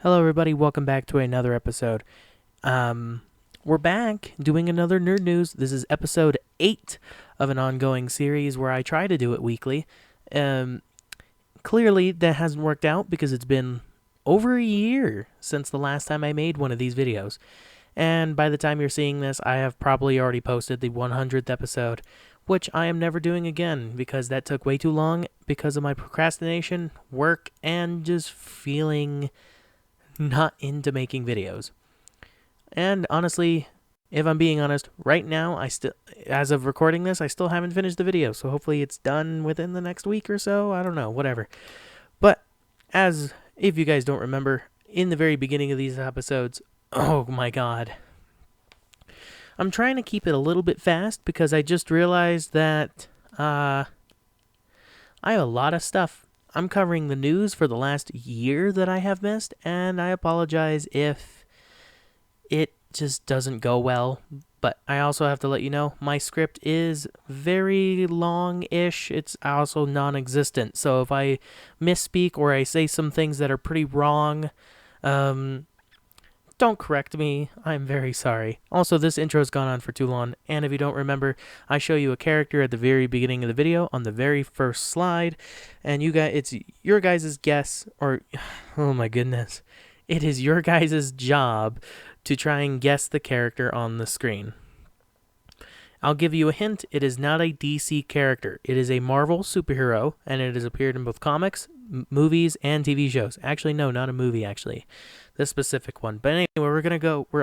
Hello, everybody. Welcome back to another episode. We're back doing another Nerd News. This is episode 8 of an ongoing series where I try to do it weekly. Clearly, that hasn't worked out because it's been over a year since the last time I made one of these videos. And by the time you're seeing this, I have probably already posted the 100th episode, which I am never doing again because that took way too long because of my procrastination, work, and just feeling not into making videos. And honestly, if I'm being honest, right now, as of recording this, I still haven't finished the video, so hopefully it's done within the next week or so. I don't know, whatever. But if you guys don't remember, in the very beginning of these episodes, oh my god, I'm trying to keep it a little bit fast because I just realized that I have a lot of stuff. I'm covering the news for the last year that I have missed, and I apologize if it just doesn't go well. But I also have to let you know, my script is very long-ish. It's also non-existent. So if I misspeak or I say some things that are pretty wrong, don't correct me. I'm very sorry. Also, this intro's gone on for too long, and if you don't remember, I show you a character at the very beginning of the video on the very first slide, and it's your guys' guess, or, oh my goodness, it is your guys' job to try and guess the character on the screen. I'll give you a hint, it is not a DC character. It is a Marvel superhero, and it has appeared in both comics, movies, and TV shows. Actually, no, not a movie, actually. This specific one. But anyway,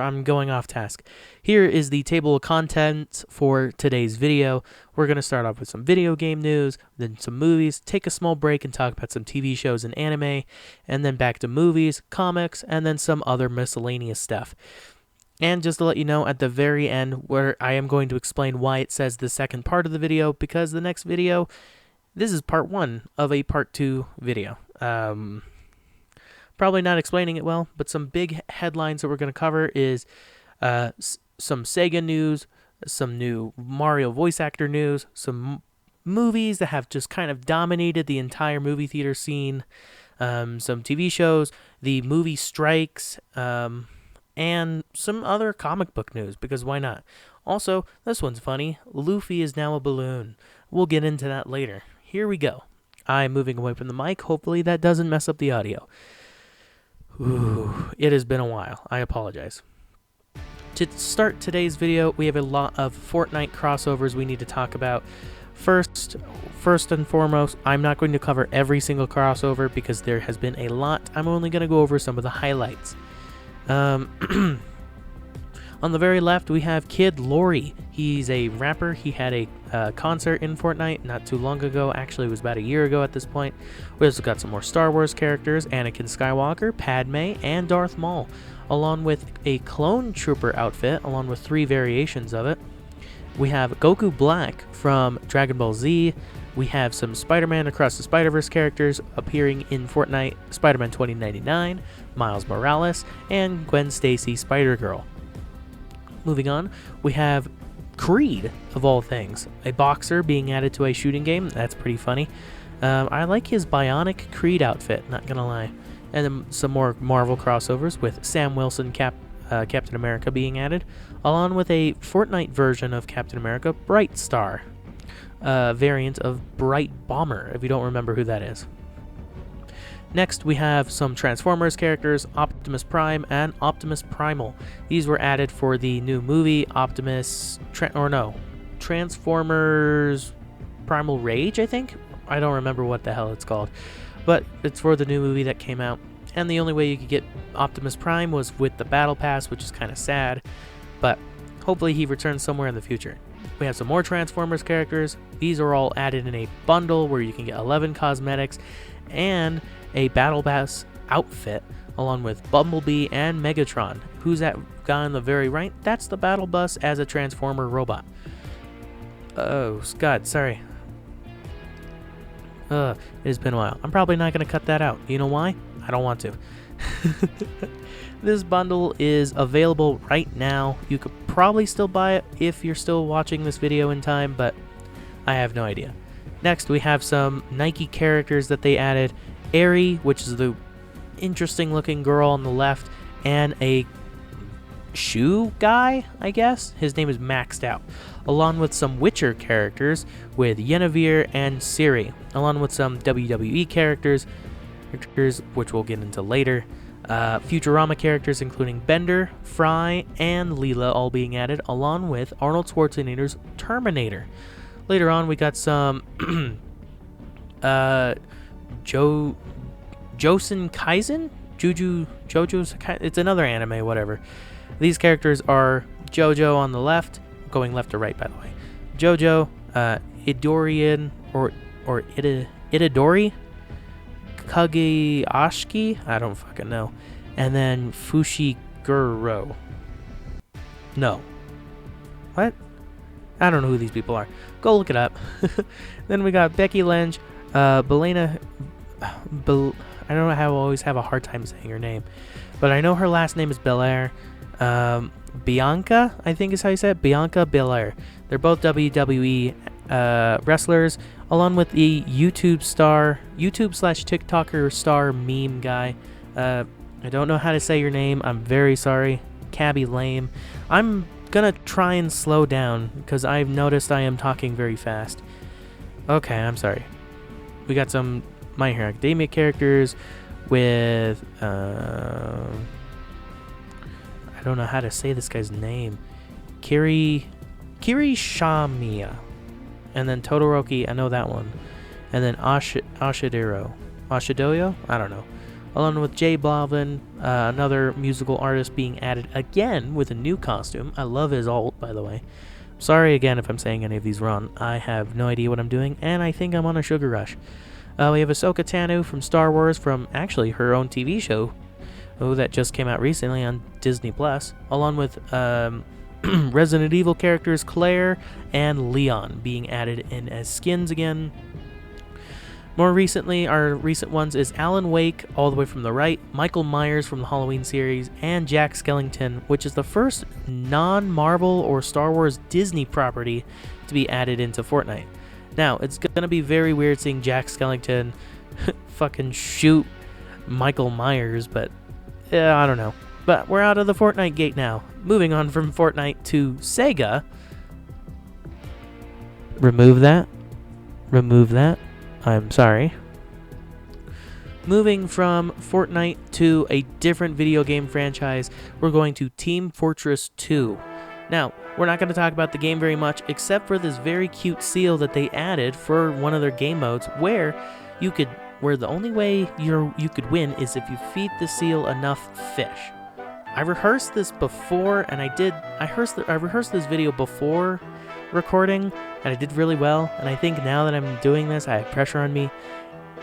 I'm going off task. Here is the table of contents for today's video. We're going to start off with some video game news, then some movies, take a small break and talk about some TV shows and anime, and then back to movies, comics, and then some other miscellaneous stuff. And just to let you know, at the very end, where I am going to explain why it says the second part of the video, because the next video, this is part 1 of a part 2 video. Probably not explaining it well, but some big headlines that we're going to cover is some Sega news, some new Mario voice actor news, some movies that have just kind of dominated the entire movie theater scene, some TV shows, the movie strikes, and some other comic book news, because why not? Also, this one's funny. Luffy is now a balloon. We'll get into that later. Here we go. I'm moving away from the mic. Hopefully that doesn't mess up the audio. Ooh, it has been a while. I apologize. To start today's video, we have a lot of Fortnite crossovers we need to talk about. First and foremost, I'm not going to cover every single crossover because there has been a lot. I'm only going to go over some of the highlights. On the very left, we have Kid Lori. He's a rapper. He had a concert in Fortnite not too long ago. Actually, it was about a year ago at this point. We also got some more Star Wars characters, Anakin Skywalker, Padme, and Darth Maul, along with a clone trooper outfit, along with 3 variations of it. We have Goku Black from Dragon Ball Z. We have some Spider-Man Across the Spider-Verse characters appearing in Fortnite, Spider-Man 2099, Miles Morales, and Gwen Stacy Spider-Girl. Moving on, we have Creed, of all things, a boxer being added to a shooting game. That's pretty funny. I like his bionic Creed outfit, not gonna lie. And then some more Marvel crossovers with Sam Wilson Captain America being added, along with a Fortnite version of Captain America, Bright Star, variant of Bright Bomber, if you don't remember who that is. Next, we have some Transformers characters, Optimus Prime and Optimus Primal. These were added for the new movie, Transformers Primal Rage, I think? I don't remember what the hell it's called. But it's for the new movie that came out. And the only way you could get Optimus Prime was with the Battle Pass, which is kind of sad. But hopefully he returns somewhere in the future. We have some more Transformers characters. These are all added in a bundle where you can get 11 cosmetics and a Battle Pass outfit, along with Bumblebee and Megatron. Who's that guy on the very right? That's the Battle Bus as a Transformer robot. Oh, God, sorry. It has been a while. I'm probably not going to cut that out. You know why? I don't want to. This bundle is available right now. You could probably still buy it if you're still watching this video in time, but I have no idea. Next, we have some Nike characters that they added. Aerie, which is the interesting looking girl on the left, and a shoe guy, I guess. His name is Maxed Out, along with some Witcher characters with Yennefer and Ciri, along with some WWE characters, which we'll get into later. Futurama characters including Bender, Fry, and Leela all being added, along with Arnold Schwarzenegger's Terminator. Later on, we got some Josen Kaisen? JoJo's Kaisen? It's another anime, whatever. These characters are JoJo on the left, going left to right, by the way. JoJo, Idorian, or Itadori, Kageashiki, I don't fucking know. And then Fushiguro. No. What? I don't know who these people are. Go look it up. Then we got Becky Lynch, Belena. I don't know how I always have a hard time saying her name, but I know her last name is Belair. Bianca, I think is how you say it. Bianca Belair. They're both WWE wrestlers, along with the YouTube slash TikToker star meme guy. I don't know how to say your name. I'm very sorry. Cabby Lame. I'm gonna try and slow down because I've noticed I am talking very fast. Okay, I'm sorry. We got some My Hero Academia characters with I don't know how to say this guy's name. Kirishamiya. And then Todoroki, I know that one. And then Ashidoyo? I don't know. Along with Jay Blavin, another musical artist being added again with a new costume. I love his alt, by the way. Sorry again if I'm saying any of these wrong. I have no idea what I'm doing, and I think I'm on a sugar rush. We have Ahsoka Tano from Star Wars, from actually her own TV show that just came out recently on Disney+, along with Resident Evil characters Claire and Leon being added in as skins again. More recently, our recent ones is Alan Wake, all the way from the right, Michael Myers from the Halloween series, and Jack Skellington, which is the first non-Marvel or Star Wars Disney property to be added into Fortnite. Now, it's going to be very weird seeing Jack Skellington fucking shoot Michael Myers, but I don't know. But we're out of the Fortnite gate now. Moving on from Fortnite to Sega. Remove that. I'm sorry. Moving from Fortnite to a different video game franchise, we're going to Team Fortress 2. Now, we're not going to talk about the game very much, except for this very cute seal that they added for one of their game modes, where the only way you could win is if you feed the seal enough fish. I rehearsed this before, and I rehearsed this video before recording, and I did really well. And I think now that I'm doing this, I have pressure on me,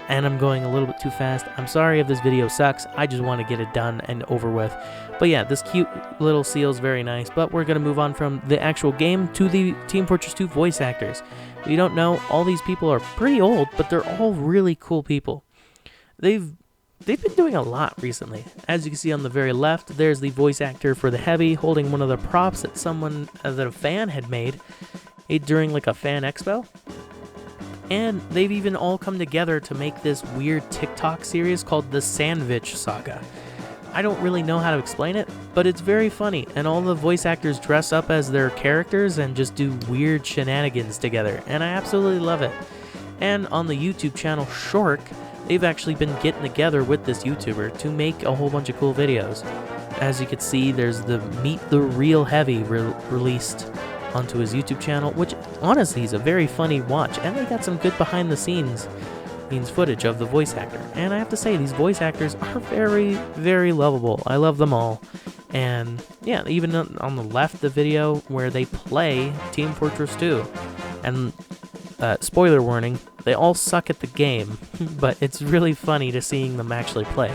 and I'm going a little bit too fast. I'm sorry if this video sucks. I just want to get it done and over with. But yeah, this cute little seal is very nice. But we're going to move on from the actual game to the Team Fortress 2 voice actors. If you don't know, all these people are pretty old, but they're all really cool people. They've been doing a lot recently. As you can see on the very left, there's the voice actor for the Heavy holding one of the props that a fan had made during like a fan expo. And they've even all come together to make this weird TikTok series called the Sandvich Saga. I don't really know how to explain it, but it's very funny, and all the voice actors dress up as their characters and just do weird shenanigans together, and I absolutely love it. And on the YouTube channel Shork, they've actually been getting together with this YouTuber to make a whole bunch of cool videos. As you can see, there's the Meet the Real Heavy released onto his YouTube channel, which honestly is a very funny watch, and they got some good behind the scenes footage of the voice actor. And I have to say, these voice actors are very, very lovable. I love them all. And yeah, even on the left, the video where they play Team Fortress 2. And spoiler warning, they all suck at the game, but it's really funny to seeing them actually play.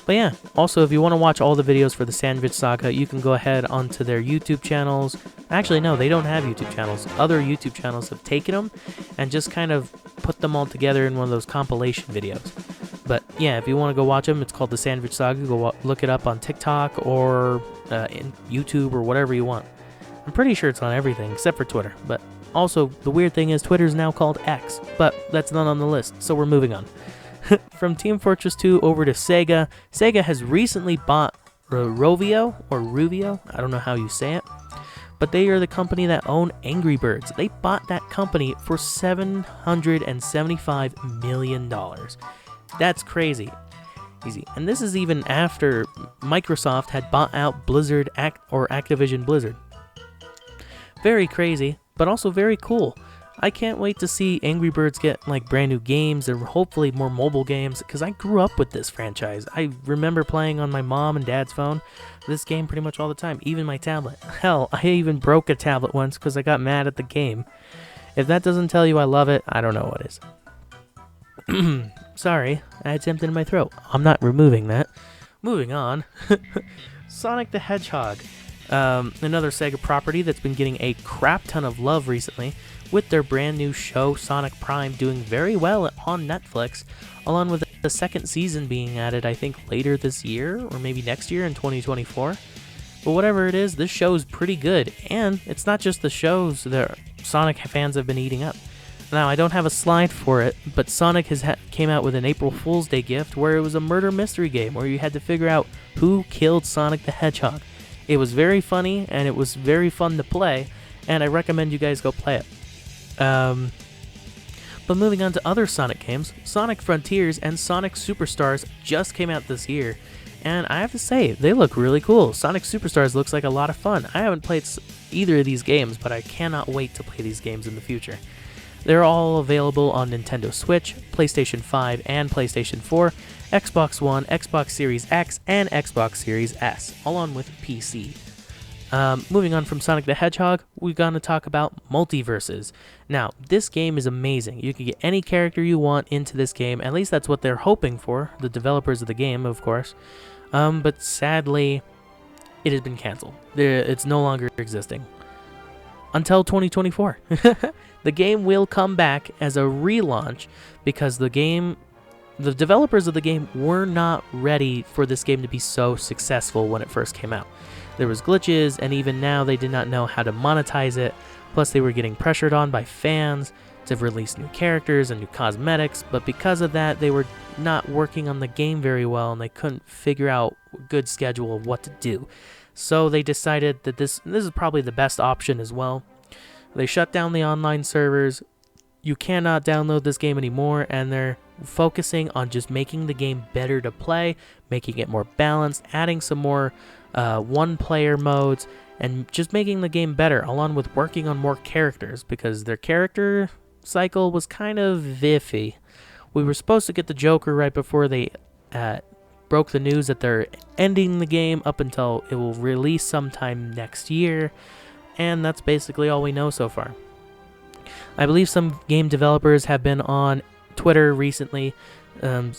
But yeah, also if you want to watch all the videos for the Sandvich Saga, you can go ahead onto their YouTube channels. Actually, no, they don't have YouTube channels. Other YouTube channels have taken them and just kind of put them all together in one of those compilation videos. But yeah, if you want to go watch them, it's called the Sandvich Saga. Go look it up on TikTok or in YouTube or whatever you want. I'm pretty sure it's on everything except for Twitter. But also, the weird thing is Twitter is now called X, but that's not on the list, so we're moving on. From Team Fortress 2 over to Sega. Sega has recently bought Rovio, or Ruvio, I don't know how you say it, but they are the company that own Angry Birds. They bought that company for $775 million. That's crazy. Easy. And this is even after Microsoft had bought out Blizzard or Activision Blizzard. Very crazy, but also very cool. I can't wait to see Angry Birds get like brand new games and hopefully more mobile games, because I grew up with this franchise. I remember playing on my mom and dad's phone this game pretty much all the time, even my tablet. Hell, I even broke a tablet once because I got mad at the game. If that doesn't tell you I love it, I don't know what is. Sorry, I had something in my throat. I'm not removing that. Moving on. Sonic the Hedgehog. Another Sega property that's been getting a crap ton of love recently, with their brand new show Sonic Prime doing very well on Netflix, along with the second season being added, I think, later this year, or maybe next year in 2024. But whatever it is, this show is pretty good, and it's not just the shows that Sonic fans have been eating up. Now, I don't have a slide for it, but Sonic came out with an April Fool's Day gift where it was a murder mystery game where you had to figure out who killed Sonic the Hedgehog. It was very funny, and it was very fun to play, and I recommend you guys go play it. But moving on to other Sonic games, Sonic Frontiers and Sonic Superstars just came out this year, and I have to say, they look really cool. Sonic Superstars looks like a lot of fun. I haven't played either of these games, but I cannot wait to play these games in the future. They're all available on Nintendo Switch, PlayStation 5 and PlayStation 4, Xbox One, Xbox Series X, and Xbox Series S, along with PC. Moving on from Sonic the Hedgehog, we're going to talk about multiverses. Now, this game is amazing. You can get any character you want into this game. At least that's what they're hoping for, the developers of the game, of course. But sadly, it has been canceled. It's no longer existing. Until 2024. The game will come back as a relaunch because the developers of the game were not ready for this game to be so successful when it first came out. There was glitches, and even now they did not know how to monetize it. Plus, they were getting pressured on by fans to release new characters and new cosmetics, but because of that, they were not working on the game very well, and they couldn't figure out a good schedule of what to do. So they decided that this is probably the best option as well. They shut down the online servers. You cannot download this game anymore, and they're focusing on just making the game better to play, making it more balanced, adding some more one-player modes, and just making the game better, along with working on more characters, because their character cycle was kind of iffy. We were supposed to get the Joker right before they broke the news that they're ending the game up until it will release sometime next year, and that's basically all we know so far. I believe some game developers have been on Twitter recently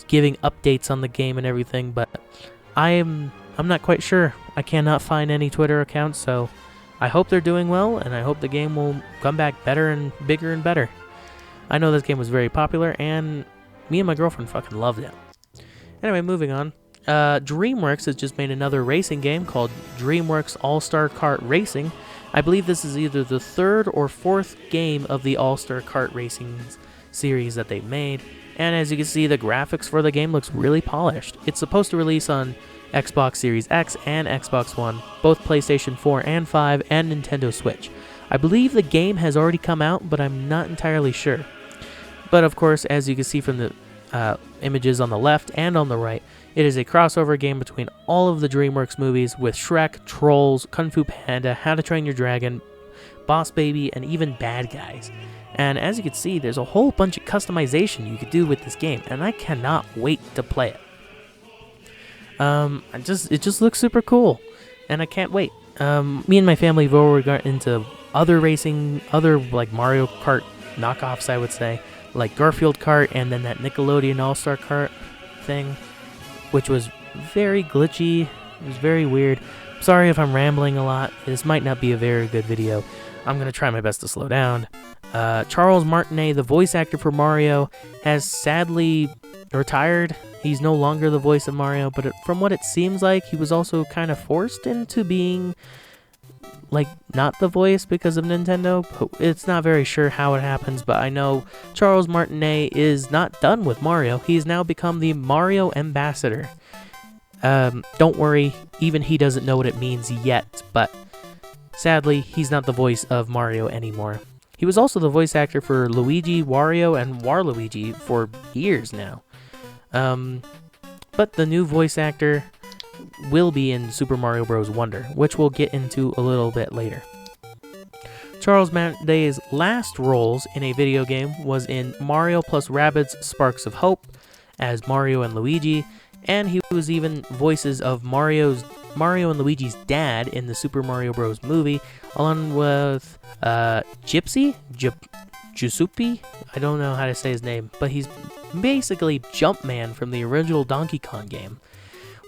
giving updates on the game and everything, but I'm not quite sure. I cannot find any Twitter accounts, so I hope they're doing well, and I hope the game will come back better and bigger and better. I know this game was very popular, and me and my girlfriend fucking loved it. Anyway, moving on. DreamWorks has just made another racing game called DreamWorks All-Star Kart Racing. I believe this is either the third or fourth game of the All-Star Kart Racing series that they've made, and as you can see, the graphics for the game looks really polished. It's supposed to release on Xbox Series X and Xbox One, both PlayStation 4 and 5, and Nintendo Switch. I believe the game has already come out, but I'm not entirely sure. But of course, as you can see from the images on the left and on the right, it is a crossover game between all of the DreamWorks movies with Shrek, Trolls, Kung Fu Panda, How to Train Your Dragon, Boss Baby, and even Bad Guys. And as you can see, there's a whole bunch of customization you could do with this game, and I cannot wait to play it. It just looks super cool, and I can't wait. Me and my family have already got into other like Mario Kart knockoffs, I would say, like Garfield Kart, and then that Nickelodeon All-Star Kart thing, which was very glitchy. It was very weird. Sorry if I'm rambling a lot. This might not be a very good video. I'm going to try my best to slow down. Charles Martinet, the voice actor for Mario, has sadly retired. He's no longer the voice of Mario, but from what it seems like, he was also kind of forced into being like, not the voice because of Nintendo. It's not very sure how it happens, but I know Charles Martinet is not done with Mario. He's now become the Mario Ambassador. Don't worry, even he doesn't know what it means yet, but sadly, he's not the voice of Mario anymore. He was also the voice actor for Luigi, Wario, and Waluigi for years now. But the new voice actor will be in Super Mario Bros. Wonder, which we'll get into a little bit later. Charles Martinet's last roles in a video game was in Mario plus Rabbids Sparks of Hope as Mario and Luigi, and he was even voices of Mario and Luigi's dad in the Super Mario Bros. Movie, along with Giuseppe? I don't know how to say his name, but he's basically Jumpman from the original Donkey Kong game,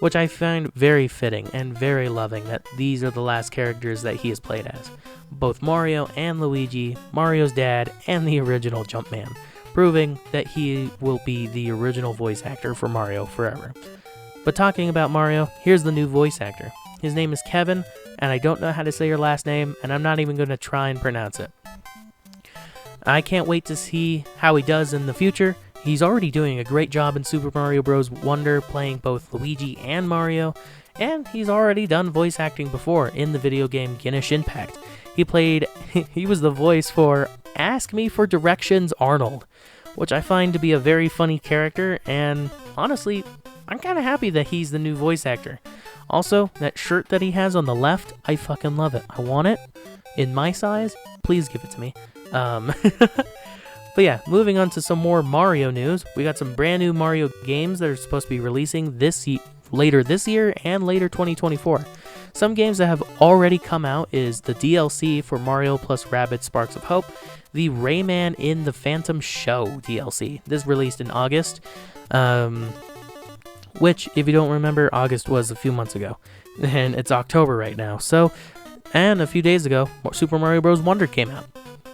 which I find very fitting and very loving that these are the last characters that he has played as. Both Mario and Luigi, Mario's dad, and the original Jumpman, proving that he will be the original voice actor for Mario forever. But talking about Mario, here's the new voice actor. His name is Kevin, and I don't know how to say your last name, and I'm not even going to try and pronounce it. I can't wait to see how he does in the future. He's already doing a great job in Super Mario Bros. Wonder, playing both Luigi and Mario, and he's already done voice acting before in the video game Genshin Impact. He was the voice for Ask Me for Directions Arnold, which I find to be a very funny character, and honestly, I'm kind of happy that he's the new voice actor. Also, that shirt that he has on the left, I fucking love it. I want it in my size. Please give it to me. But yeah, moving on to some more Mario news. We got some brand new Mario games that are supposed to be releasing later this year and later 2024. Some games that have already come out is the DLC for Mario plus Rabbids Sparks of Hope, the Rayman in the Phantom Show DLC. This released in August, which, if you don't remember, August was a few months ago, and it's October right now. So, and a few days ago, Super Mario Bros. Wonder came out.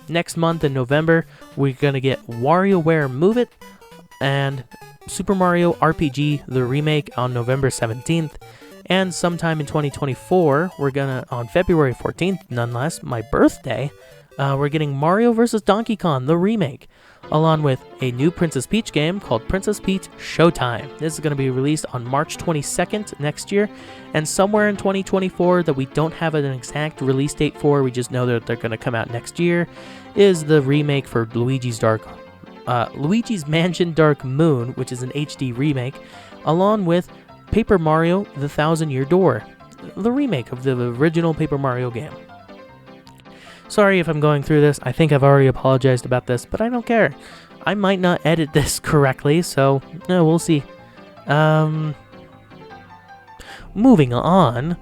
Next month in November, we're going to get WarioWare Move It and Super Mario RPG, the remake, on November 17th. And sometime in 2024, on February 14th, nonetheless, my birthday, we're getting Mario vs. Donkey Kong, the remake, along with a new Princess Peach game called Princess Peach Showtime. This is going to be released on March 22nd next year, and somewhere in 2024 that we don't have an exact release date for, we just know that they're going to come out next year, is the remake for Luigi's Mansion Dark Moon, which is an HD remake, along with Paper Mario The Thousand Year Door, the remake of the original Paper Mario game. Sorry if I'm going through this. I think I've already apologized about this, but I don't care. I might not edit this correctly, so we'll see. Moving on,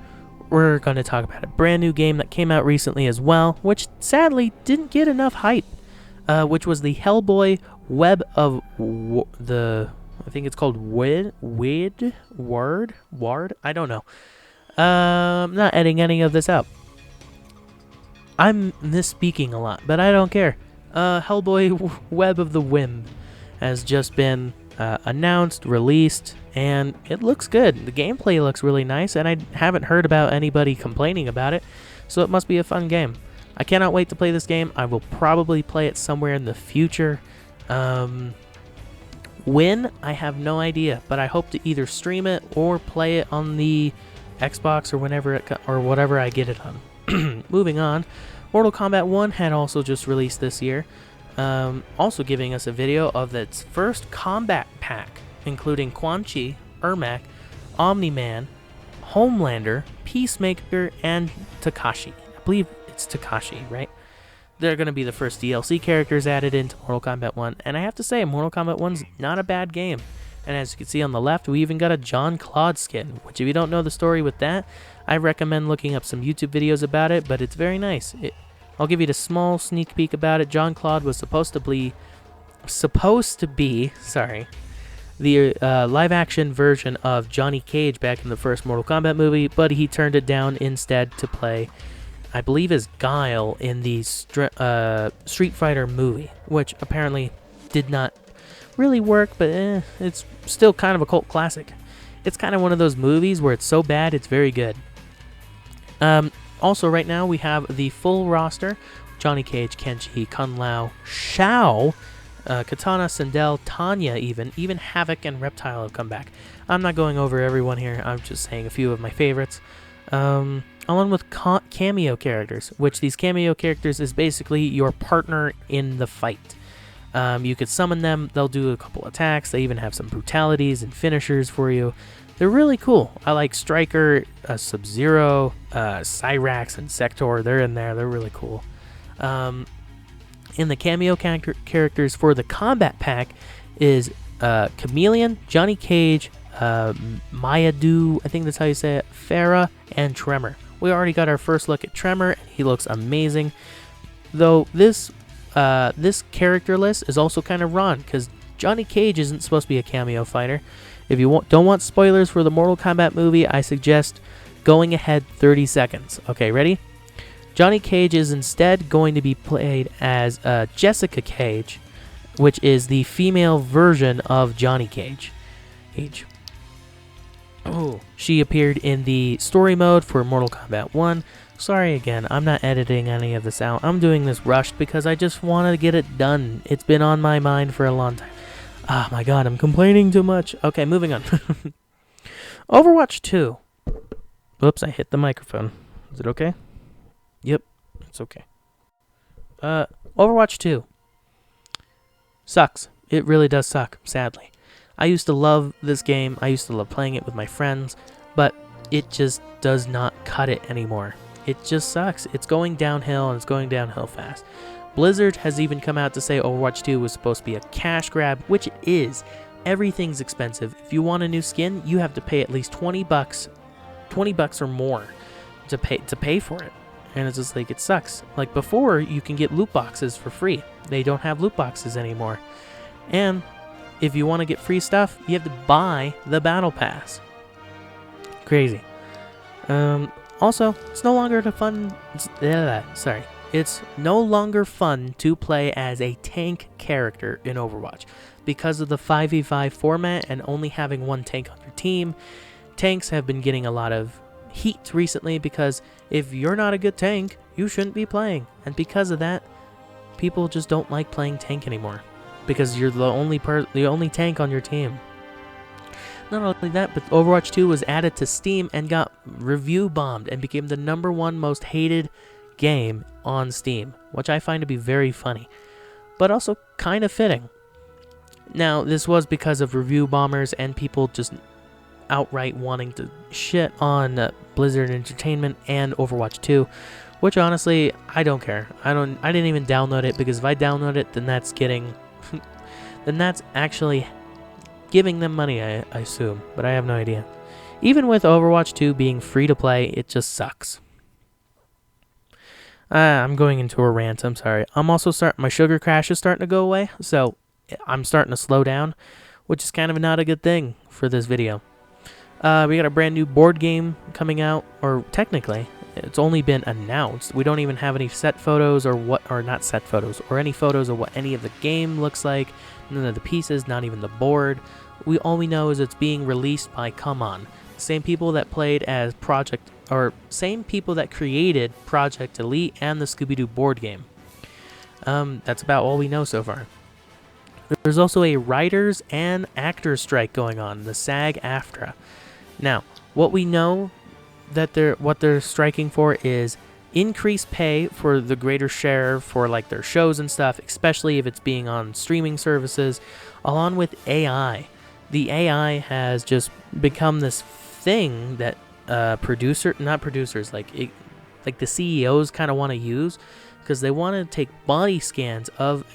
we're going to talk about a brand new game that came out recently as well, which sadly didn't get enough hype, which was the Hellboy Web of I think it's called Ward? I don't know. I'm not editing any of this out. I'm misspeaking a lot, but I don't care. Hellboy Web of the Wind has just been announced, released, and it looks good. The gameplay looks really nice, and I haven't heard about anybody complaining about it, so it must be a fun game. I cannot wait to play this game. I will probably play it somewhere in the future. When? I have no idea, but I hope to either stream it or play it on the Xbox or whatever I get it on. Moving on, Mortal Kombat 1 had also just released this year, also giving us a video of its first combat pack, including Quan Chi, Ermac, Omni-Man, Homelander, Peacemaker, and Takashi. I believe it's Takashi, right? They're going to be the first DLC characters added into Mortal Kombat 1, and I have to say, Mortal Kombat 1's not a bad game. And as you can see on the left, we even got a John Claude skin, which if you don't know the story with that, I recommend looking up some YouTube videos about it, but it's very nice. I'll give you a small sneak peek about it. John Claude was supposed to be, the live-action version of Johnny Cage back in the first Mortal Kombat movie, but he turned it down instead to play, I believe, as Guile in the Street Fighter movie, which apparently did not really work, but it's still kind of a cult classic. It's kind of one of those movies where it's so bad it's very good. Also, right now we have the full roster: Johnny Cage, Kenji, Kun Lao, Shao, Katana, Sindel, Tanya, even Havoc and Reptile have come back. I'm not going over everyone here. I'm just saying a few of my favorites. Along with cameo characters, which these cameo characters is basically your partner in the fight. You could summon them. They'll do a couple attacks. They even have some brutalities and finishers for you. They're really cool. I like Striker, Sub-Zero, Cyrax, and Sector. They're in there. They're really cool. In the cameo characters for the combat pack is Chameleon, Johnny Cage, Mayadu, I think that's how you say it, Farah, and Tremor. We already got our first look at Tremor. He looks amazing. Though this character list is also kind of wrong, because Johnny Cage isn't supposed to be a cameo fighter. If you don't want spoilers for the Mortal Kombat movie, I suggest going ahead 30 seconds. Okay, ready? Johnny Cage is instead going to be played as Jessica Cage, which is the female version of Johnny Cage. Oh, she appeared in the story mode for Mortal Kombat 1. Sorry again, I'm not editing any of this out. I'm doing this rushed because I just want to get it done. It's been on my mind for a long time. Oh my god, I'm complaining too much. Okay, moving on. Overwatch 2. Whoops, I hit the microphone. Is it okay? Yep, it's okay. Overwatch 2. Sucks. It really does suck, sadly. I used to love this game. I used to love playing it with my friends, but it just does not cut it anymore. It just sucks. It's going downhill, and it's going downhill fast. Blizzard has even come out to say Overwatch 2 was supposed to be a cash grab, which it is. Everything's expensive. If you want a new skin, you have to pay at least $20 or more to pay for it. And it's just like, it sucks. Like before, you can get loot boxes for free. They don't have loot boxes anymore. And if you want to get free stuff, you have to buy the battle pass. Crazy. Also, it's no longer It's no longer fun to play as a tank character in Overwatch. Because of the 5v5 format and only having one tank on your team, tanks have been getting a lot of heat recently because if you're not a good tank, you shouldn't be playing. And because of that, people just don't like playing tank anymore because you're the only tank on your team. Not only that, but Overwatch 2 was added to Steam and got review bombed and became the #1 most hated game on Steam, which I find to be very funny, but also kind of fitting. Now, this was because of review bombers and people just outright wanting to shit on Blizzard Entertainment and Overwatch 2, which honestly, I don't care. I didn't even download it, because if I download it, then that's getting then that's actually giving them money, I assume, but I have no idea. Even with Overwatch 2 being free to play, it just sucks. I'm going into a rant, I'm sorry. I'm also my sugar crash is starting to go away, so I'm starting to slow down, which is kind of not a good thing for this video. We got a brand new board game coming out, or technically, it's only been announced. We don't even have any set photos or not set photos, or any photos of what any of the game looks like, none of the pieces, not even the board. All we know is it's being released by Come On, same people that played as same people that created Project Elite and the Scooby-Doo board game. That's about all we know so far. There's also a writers and actors strike going on, the SAG-AFTRA. Now, what we know what they're striking for is increased pay for the greater share for like their shows and stuff, especially if it's being on streaming services, along with AI. The AI has just become this thing that like the CEOs kind of want to use, because they want to take body scans of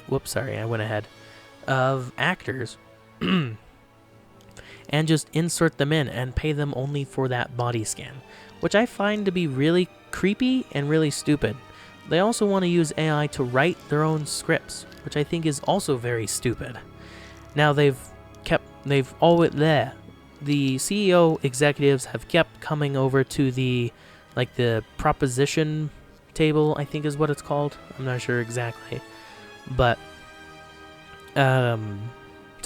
of actors and just insert them in and pay them only for that body scan, which I find to be really creepy and really stupid. They also want to use AI to write their own scripts, which I think is also very stupid. Now the CEO executives have kept coming over to the proposition table, I think is what it's called. I'm not sure exactly, but to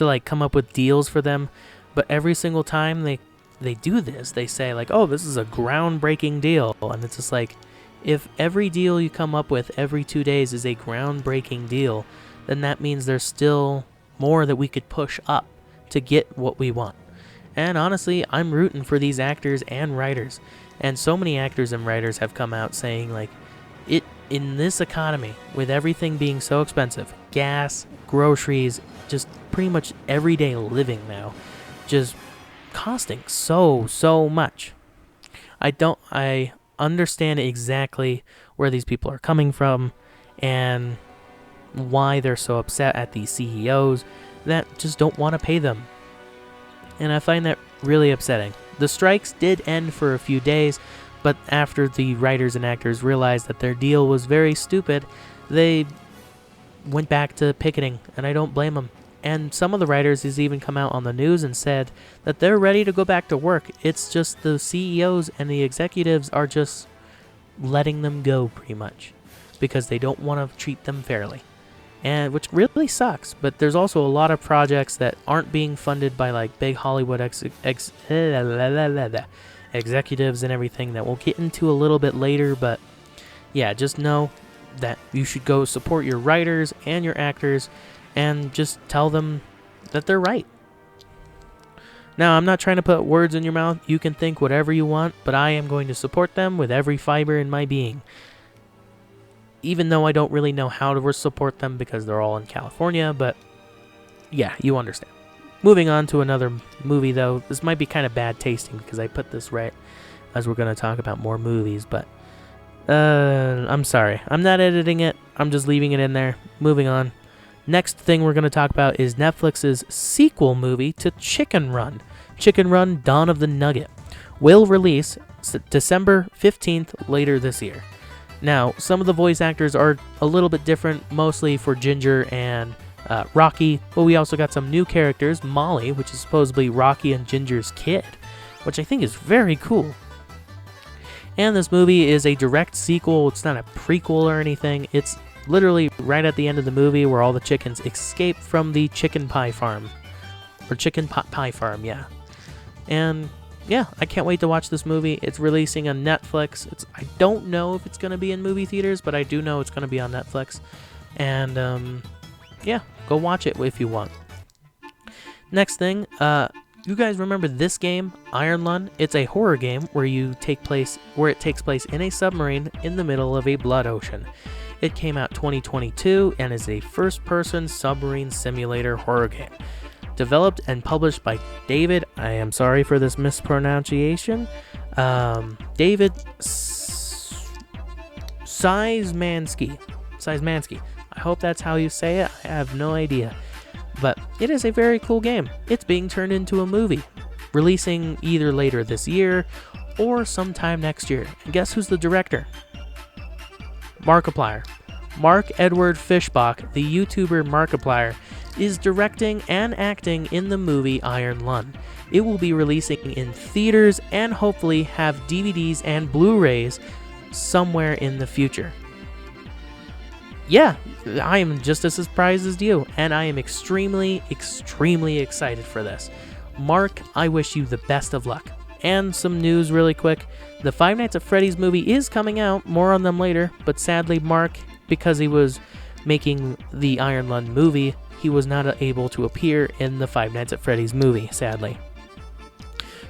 like come up with deals for them. But every single time they do this, they say like, oh, this is a groundbreaking deal, and it's just like, If every deal you come up with every 2 days is a groundbreaking deal, then that means there's still more that we could push up to get what we want. And honestly, I'm rooting for these actors and writers. And so many actors and writers have come out saying, like, in this economy, with everything being so expensive, gas, groceries, just pretty much everyday living now, just costing so much. I understand exactly where these people are coming from and why they're so upset at these CEOs that just don't want to pay them. And I find that really upsetting. The strikes did end for a few days, but after the writers and actors realized that their deal was very stupid, they went back to picketing, and I don't blame them. And some of the writers has even come out on the news and said that they're ready to go back to work. It's just the CEOs and the executives are just letting them go pretty much because they don't want to treat them fairly. And which really sucks, but there's also a lot of projects that aren't being funded by like big Hollywood executives and everything that we'll get into a little bit later, but yeah, just know that you should go support your writers and your actors and just tell them that they're right. Now, I'm not trying to put words in your mouth. You can think whatever you want, but I am going to support them with every fiber in my being. Even though I don't really know how to support them because they're all in California, but yeah, you understand. Moving on to another movie, though. This might be kind of bad tasting because I put this right as we're going to talk about more movies, but I'm sorry. I'm not editing it. I'm just leaving it in there. Moving on. Next thing we're going to talk about is Netflix's sequel movie to Chicken Run. Chicken Run: Dawn of the Nugget will release December 15th later this year. Now, some of the voice actors are a little bit different, mostly for Ginger and Rocky, but we also got some new characters, Molly, which is supposedly Rocky and Ginger's kid, which I think is very cool. And this movie is a direct sequel. It's not a prequel or anything. It's literally right at the end of the movie where all the chickens escape from the chicken pie farm. Or chicken pot pie farm, yeah. And yeah, I can't wait to watch this movie. It's releasing on Netflix. I don't know if it's going to be in movie theaters, but I do know it's going to be on Netflix. And yeah, go watch it if you want. Next thing, you guys remember this game, Iron Lung? It's a horror game where it takes place in a submarine in the middle of a blood ocean. It came out 2022 and is a first-person submarine simulator horror game. Developed and published by David, I am sorry for this mispronunciation, David Seismansky. I hope that's how you say it. I have no idea. But it is a very cool game. It's being turned into a movie, releasing either later this year or sometime next year. And guess who's the director? Markiplier. Mark Edward Fishbach, the YouTuber Markiplier, is directing and acting in the movie Iron Lung. It will be releasing in theaters and hopefully have DVDs and Blu-rays somewhere in the future. Yeah, I am just as surprised as you, and I am extremely excited for this. Mark, I wish you the best of luck. And some news really quick. The Five Nights at Freddy's movie is coming out, more on them later, but sadly Mark, because he was making the Iron Lung movie, he was not able to appear in the Five Nights at Freddy's movie, sadly.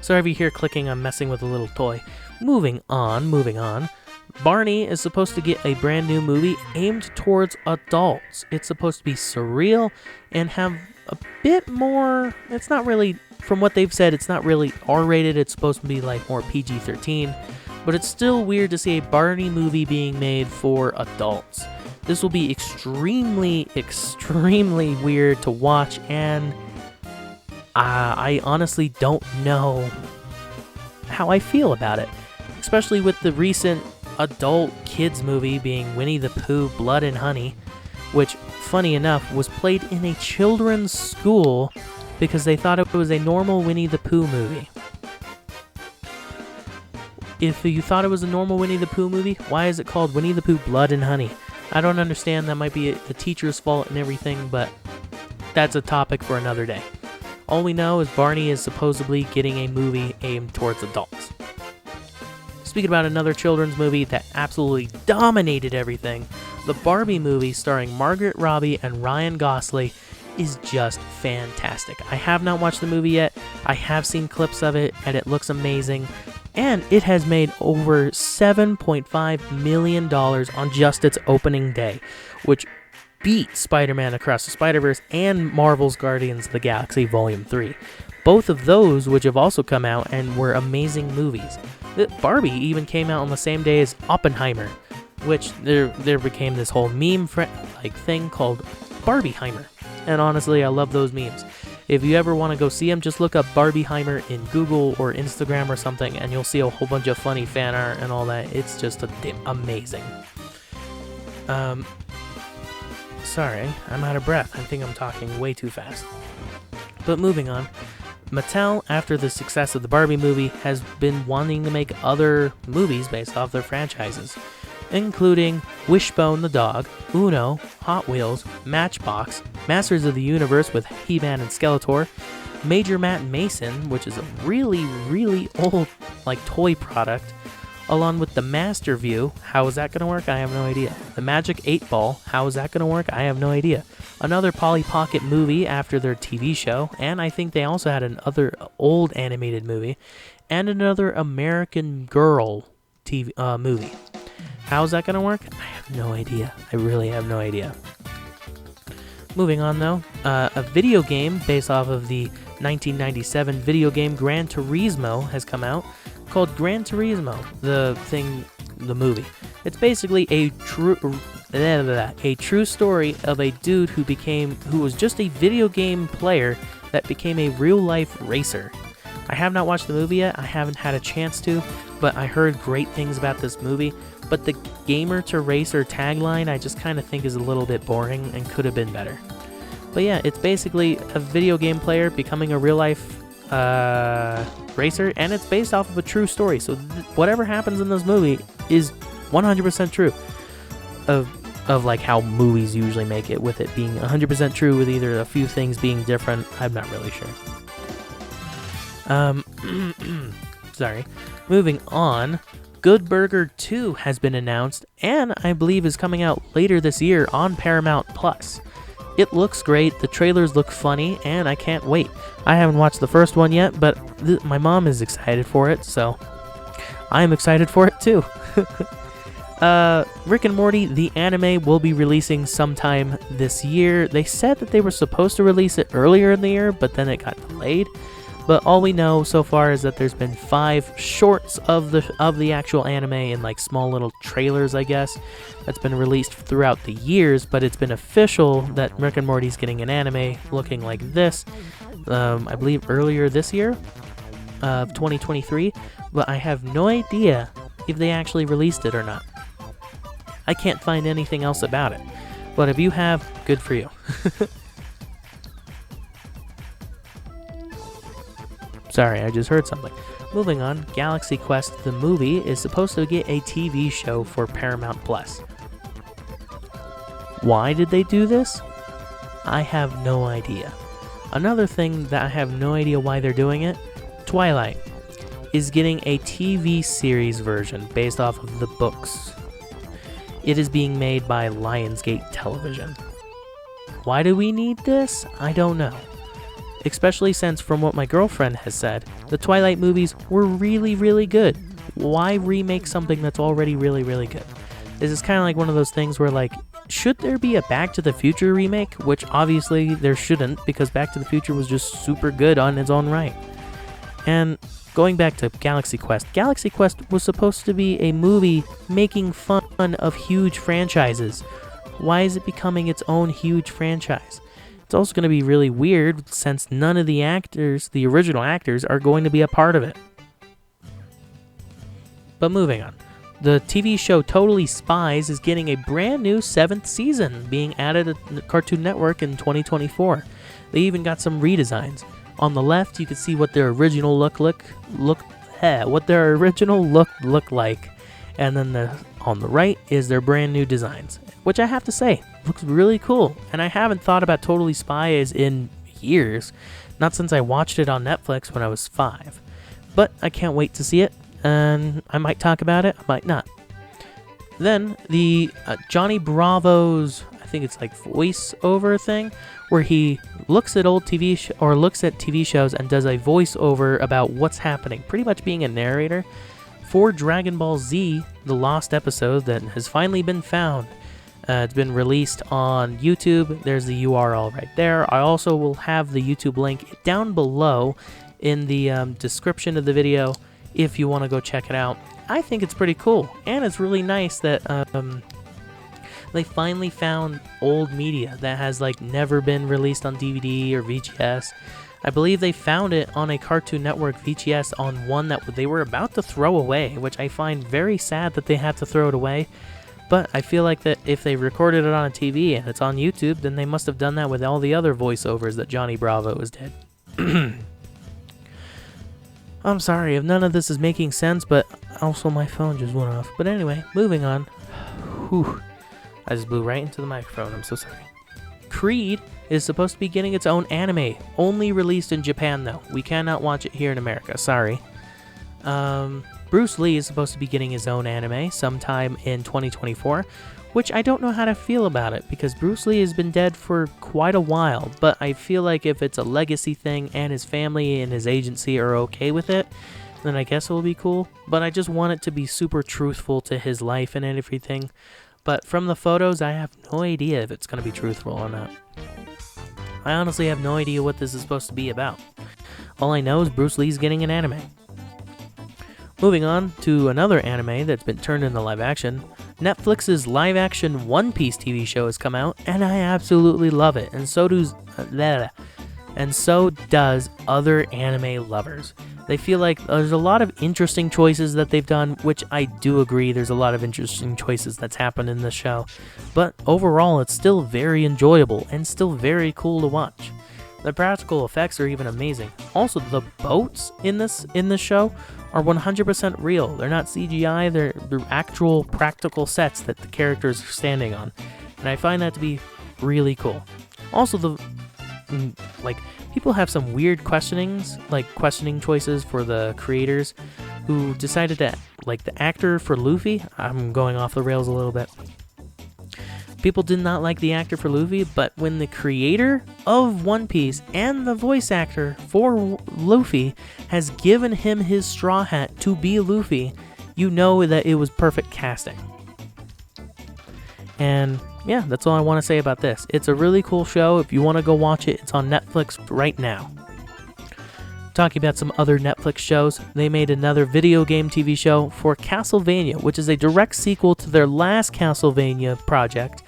Sorry if you hear clicking, I'm messing with a little toy. Moving on. Barney is supposed to get a brand new movie aimed towards adults. It's supposed to be surreal and have a bit more, it's not really, from what they've said, it's not really R-rated, it's supposed to be like more PG-13, but it's still weird to see a Barney movie being made for adults. This will be extremely weird to watch, and I honestly don't know how I feel about it, especially with the recent adult kids movie being Winnie the Pooh Blood and Honey, which, funny enough, was played in a children's school because they thought it was a normal Winnie the Pooh movie. If you thought it was a normal Winnie the Pooh movie, why is it called Winnie the Pooh Blood and Honey? I don't understand. That might be the teacher's fault and everything, but that's a topic for another day. All we know is Barney is supposedly getting a movie aimed towards adults. Speaking about another children's movie that absolutely dominated everything, the Barbie movie starring Margaret Robbie and Ryan Gosling is just fantastic. I have not watched the movie yet. I have seen clips of it, and it looks amazing. And it has made over $7.5 million on just its opening day, which beat Spider-Man Across the Spider-Verse and Marvel's Guardians of the Galaxy Volume 3. Both of those which have also come out and were amazing movies. Barbie even came out on the same day as Oppenheimer, which there became this whole meme thing called Barbieheimer. And honestly, I love those memes. If you ever want to go see them, just look up Barbieheimer in Google or Instagram or something, and you'll see a whole bunch of funny fan art and all that. It's just amazing. Sorry, I'm out of breath. I think I'm talking way too fast. But moving on, Mattel, after the success of the Barbie movie, has been wanting to make other movies based off their franchises, including Wishbone the Dog, Uno, Hot Wheels, Matchbox, Masters of the Universe with He-Man and Skeletor, Major Matt Mason, which is a really, really old toy product, along with the Master View. How is that going to work? I have no idea. The Magic 8 Ball. How is that going to work? I have no idea. Another Polly Pocket movie after their TV show, and I think they also had another old animated movie, and another American Girl TV movie. How is that going to work? I have no idea. I really have no idea. Moving on though, a video game based off of the 1997 video game Gran Turismo has come out, called Gran Turismo, the movie. It's basically a true story of a dude who was just a video game player that became a real life racer. I have not watched the movie yet. I haven't had a chance to, but I heard great things about this movie. But the gamer to racer tagline I just kind of think is a little bit boring and could have been better. But yeah, it's basically a video game player becoming a real life racer, and it's based off of a true story. So whatever happens in this movie is 100% true of how movies usually make it, with it being 100% true with either a few things being different. I'm not really sure. Sorry. Moving on, Good Burger 2 has been announced, and I believe is coming out later this year on Paramount+. It looks great, the trailers look funny, and I can't wait. I haven't watched the first one yet, but my mom is excited for it, so I'm excited for it too. Rick and Morty, the anime, will be releasing sometime this year. They said that they were supposed to release it earlier in the year, but then it got delayed. But all we know so far is that there's been 5 shorts of the actual anime in small little trailers, I guess, that's been released throughout the years. But it's been official that Rick and Morty's getting an anime looking like this, I believe earlier this year of 2023. But I have no idea if they actually released it or not. I can't find anything else about it. But if you have, good for you. Sorry, I just heard something. Moving on, Galaxy Quest the movie is supposed to get a TV show for Paramount+. Why did they do this? I have no idea. Another thing that I have no idea why they're doing it, Twilight is getting a TV series version based off of the books. It is being made by Lionsgate Television. Why do we need this? I don't know. Especially since, from what my girlfriend has said, the Twilight movies were really, really good. Why remake something that's already really, really good? This is kind of like one of those things where, should there be a Back to the Future remake? Which obviously there shouldn't, because Back to the Future was just super good on its own right. And going back to Galaxy Quest was supposed to be a movie making fun of huge franchises. Why is it becoming its own huge franchise? It's also going to be really weird since none of the actors, the original actors, are going to be a part of it. But moving on. The TV show Totally Spies is getting a brand new 7th season being added to Cartoon Network in 2024. They even got some redesigns. On the left, you can see what their original look like, and then on the right is their brand new designs, which I have to say looks really cool. And I haven't thought about Totally Spies in years, not since I watched it on Netflix when I was 5. But I can't wait to see it. and I might talk about it, I might not. Then the Johnny Bravo's, I think it's like voiceover thing, where he looks at old looks at TV shows and does a voiceover about what's happening, pretty much being a narrator for Dragon Ball Z, the lost episode that has finally been found. It's been released on YouTube. There's the URL right there. I also will have the YouTube link down below in the description of the video if you want to go check it out. I think it's pretty cool, and it's really nice that they finally found old media that has like never been released on DVD or VHS. I believe they found it on a Cartoon Network VHS on one that they were about to throw away, which I find very sad that they had to throw it away. But I feel like that if they recorded it on a TV and it's on YouTube, then they must have done that with all the other voiceovers that Johnny Bravo has did. I'm sorry if none of this is making sense, but also my phone just went off. But anyway, moving on. Whew. I just blew right into the microphone. I'm so sorry. Creed is supposed to be getting its own anime. Only released in Japan, though. We cannot watch it here in America. Sorry. Bruce Lee is supposed to be getting his own anime sometime in 2024, which I don't know how to feel about it, because Bruce Lee has been dead for quite a while, but I feel like if it's a legacy thing and his family and his agency are okay with it, then I guess it will be cool. But I just want it to be super truthful to his life and everything. But from the photos, I have no idea if it's going to be truthful or not. I honestly have no idea what this is supposed to be about. All I know is Bruce Lee's getting an anime. Moving on to another anime that's been turned into live action. Netflix's live action One Piece TV show has come out, and I absolutely love it, and so does other anime lovers. They feel like there's a lot of interesting choices that they've done, which I do agree there's a lot of interesting choices that's happened in the show, but overall it's still very enjoyable and still very cool to watch. The practical effects are even amazing. Also, the boats in this show are 100% real. They're not CGI, they're actual practical sets that the characters are standing on. And I find that to be really cool. Also, people have some weird questioning choices for the creators who decided that, like the actor for Luffy, I'm going off the rails a little bit. People did not like the actor for Luffy, but when the creator of One Piece and the voice actor for Luffy has given him his straw hat to be Luffy, you know that it was perfect casting. And yeah, that's all I want to say about this. It's a really cool show. If you want to go watch it, it's on Netflix right now. Talking about some other Netflix shows, they made another video game TV show for Castlevania, which is a direct sequel to their last Castlevania project,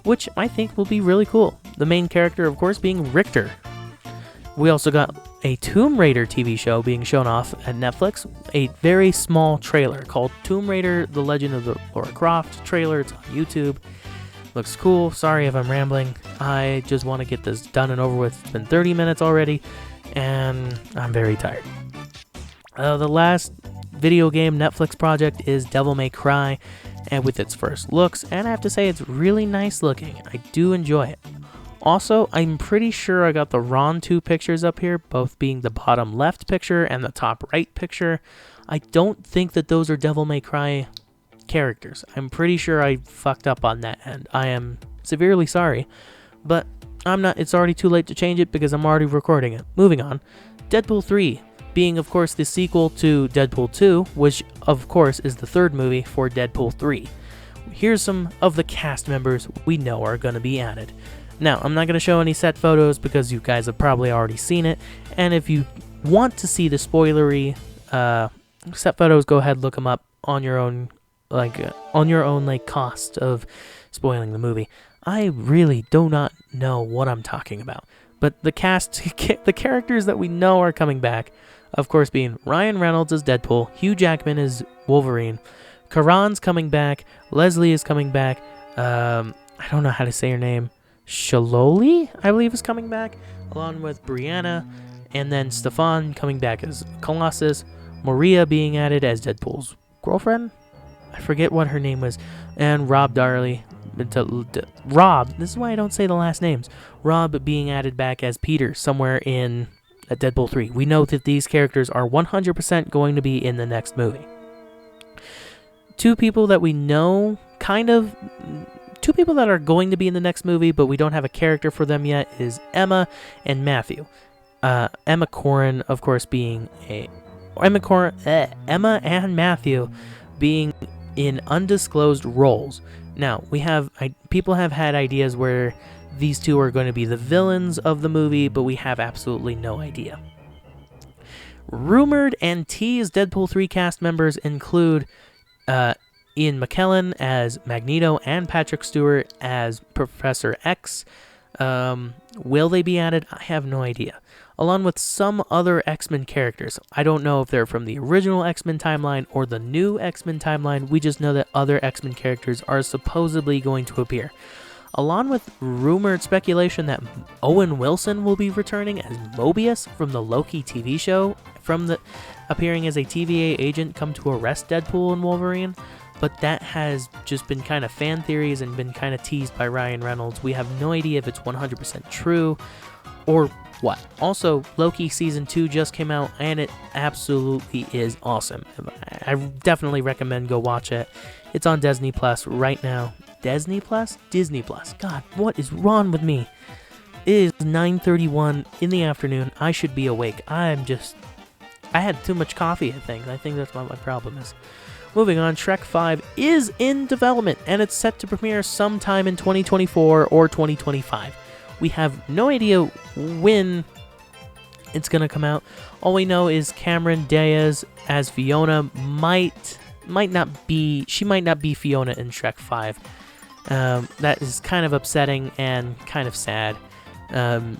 which I think will be really cool. The main character, of course, being Richter. We also got a Tomb Raider TV show being shown off at Netflix, a very small trailer called Tomb Raider: The Legend of the Lara Croft trailer. It's on YouTube. Looks cool. Sorry if I'm rambling. I just want to get this done and over with. It's been 30 minutes already, and I'm very tired. The last video game Netflix project is Devil May Cry, and with its first looks, and I have to say it's really nice looking. I do enjoy it. Also, I'm pretty sure I got the wrong two pictures up here, both being the bottom left picture and the top right picture. I don't think that those are Devil May Cry characters. I'm pretty sure I fucked up on that end. I am severely sorry, but it's already too late to change it because I'm already recording it. Moving on. Deadpool 3, being of course the sequel to Deadpool 2, which of course is the third movie for Deadpool 3. Here's some of the cast members we know are going to be added. Now, I'm not going to show any set photos because you guys have probably already seen it, and if you want to see the spoilery set photos, go ahead, look them up on your own cost of spoiling the movie. I really do not know what I'm talking about. But the cast, the characters that we know are coming back, of course being Ryan Reynolds as Deadpool, Hugh Jackman as Wolverine, Karan's coming back, Leslie is coming back, I don't know how to say her name, Shaloli, I believe, is coming back, along with Brianna, and then Stefan coming back as Colossus, Maria being added as Deadpool's girlfriend, I forget what her name was, and Rob Darley, Rob, this is why I don't say the last names, Rob being added back as Peter somewhere in Deadpool 3. We know that these characters are 100% going to be in the next movie. two people that we know, two people that are going to be in the next movie, but we don't have a character for them yet, is Emma and Matthew. Emma Corrin, of course, being Emma and Matthew being in undisclosed roles. Now, people have had ideas where these two are going to be the villains of the movie, but we have absolutely no idea. Rumored and teased Deadpool 3 cast members include Ian McKellen as Magneto and Patrick Stewart as Professor X. Will they be added? I have no idea. Along with some other X-Men characters. I don't know if they're from the original X-Men timeline or the new X-Men timeline. We just know that other X-Men characters are supposedly going to appear. Along with rumored speculation that Owen Wilson will be returning as Mobius from the Loki TV show, appearing as a TVA agent come to arrest Deadpool and Wolverine. But that has just been kind of fan theories and been kind of teased by Ryan Reynolds. We have no idea if it's 100% true or what. Also, Loki Season 2 just came out, and it absolutely is awesome. I definitely recommend go watch it. It's on Disney Plus right now. Disney Plus? Disney Plus. God, what is wrong with me? It is 9:31 in the afternoon. I should be awake. I had too much coffee, I think. I think that's what my problem is. Moving on, Shrek 5 is in development, and it's set to premiere sometime in 2024 or 2025. We have no idea when it's going to come out. All we know is Cameron Diaz as Fiona might not be Fiona in Shrek 5. That is kind of upsetting and kind of sad,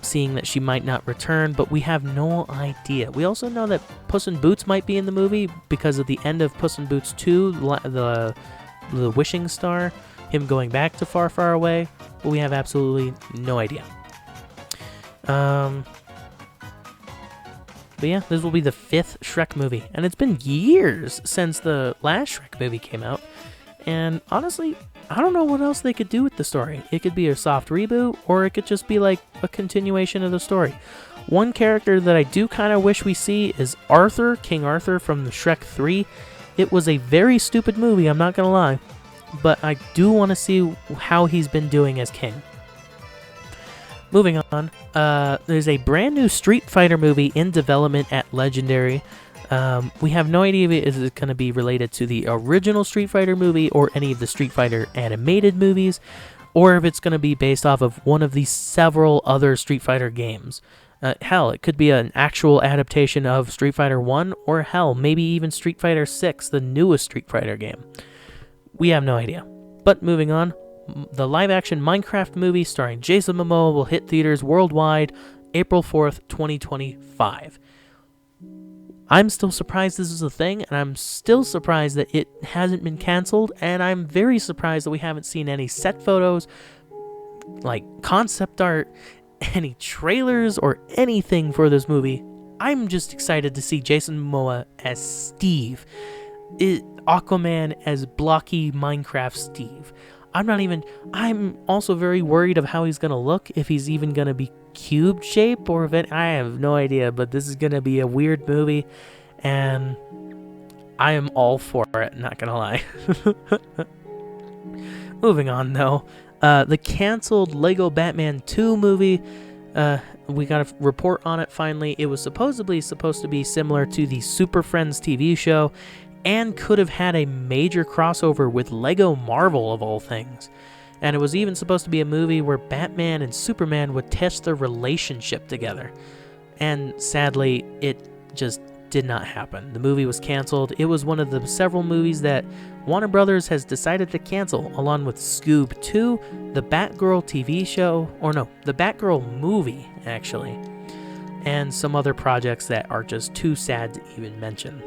seeing that she might not return, but we have no idea. We also know that Puss in Boots might be in the movie because of the end of Puss in Boots 2, the Wishing Star, him going back to Far, Far Away, but we have absolutely no idea. But yeah, this will be the 5th Shrek movie, and it's been years since the last Shrek movie came out, and honestly, I don't know what else they could do with the story. It could be a soft reboot, or it could just be like a continuation of the story. One character that I do kind of wish we see is Arthur, King Arthur from the Shrek 3. It was a very stupid movie, I'm not going to lie, but I do want to see how he's been doing as king. Moving on, there's a brand new Street Fighter movie in development at Legendary. We have no idea if it's going to be related to the original Street Fighter movie or any of the Street Fighter animated movies, or if it's going to be based off of one of the several other Street Fighter games. Hell, it could be an actual adaptation of Street Fighter 1, or hell, maybe even Street Fighter 6, the newest Street Fighter game. We have no idea. But moving on, the live-action Minecraft movie starring Jason Momoa will hit theaters worldwide April 4th, 2025. I'm still surprised this is a thing, and I'm still surprised that it hasn't been canceled, and I'm very surprised that we haven't seen any set photos, like concept art, any trailers, or anything for this movie. I'm just excited to see Jason Momoa as Steve, Aquaman as blocky Minecraft Steve. I'm also very worried of how he's going to look, if he's even going to be cube shape, or if I have no idea, but this is going to be a weird movie, and I am all for it, not going to lie. Moving on, though, the canceled Lego Batman 2 movie, we got a report on it finally. It was supposed to be similar to the Super Friends TV show, and could have had a major crossover with Lego Marvel, of all things. And it was even supposed to be a movie where Batman and Superman would test their relationship together. And sadly, it just did not happen. The movie was canceled. It was one of the several movies that Warner Brothers has decided to cancel, along with Scoob 2, the Batgirl TV show, the Batgirl movie, actually, and some other projects that are just too sad to even mention.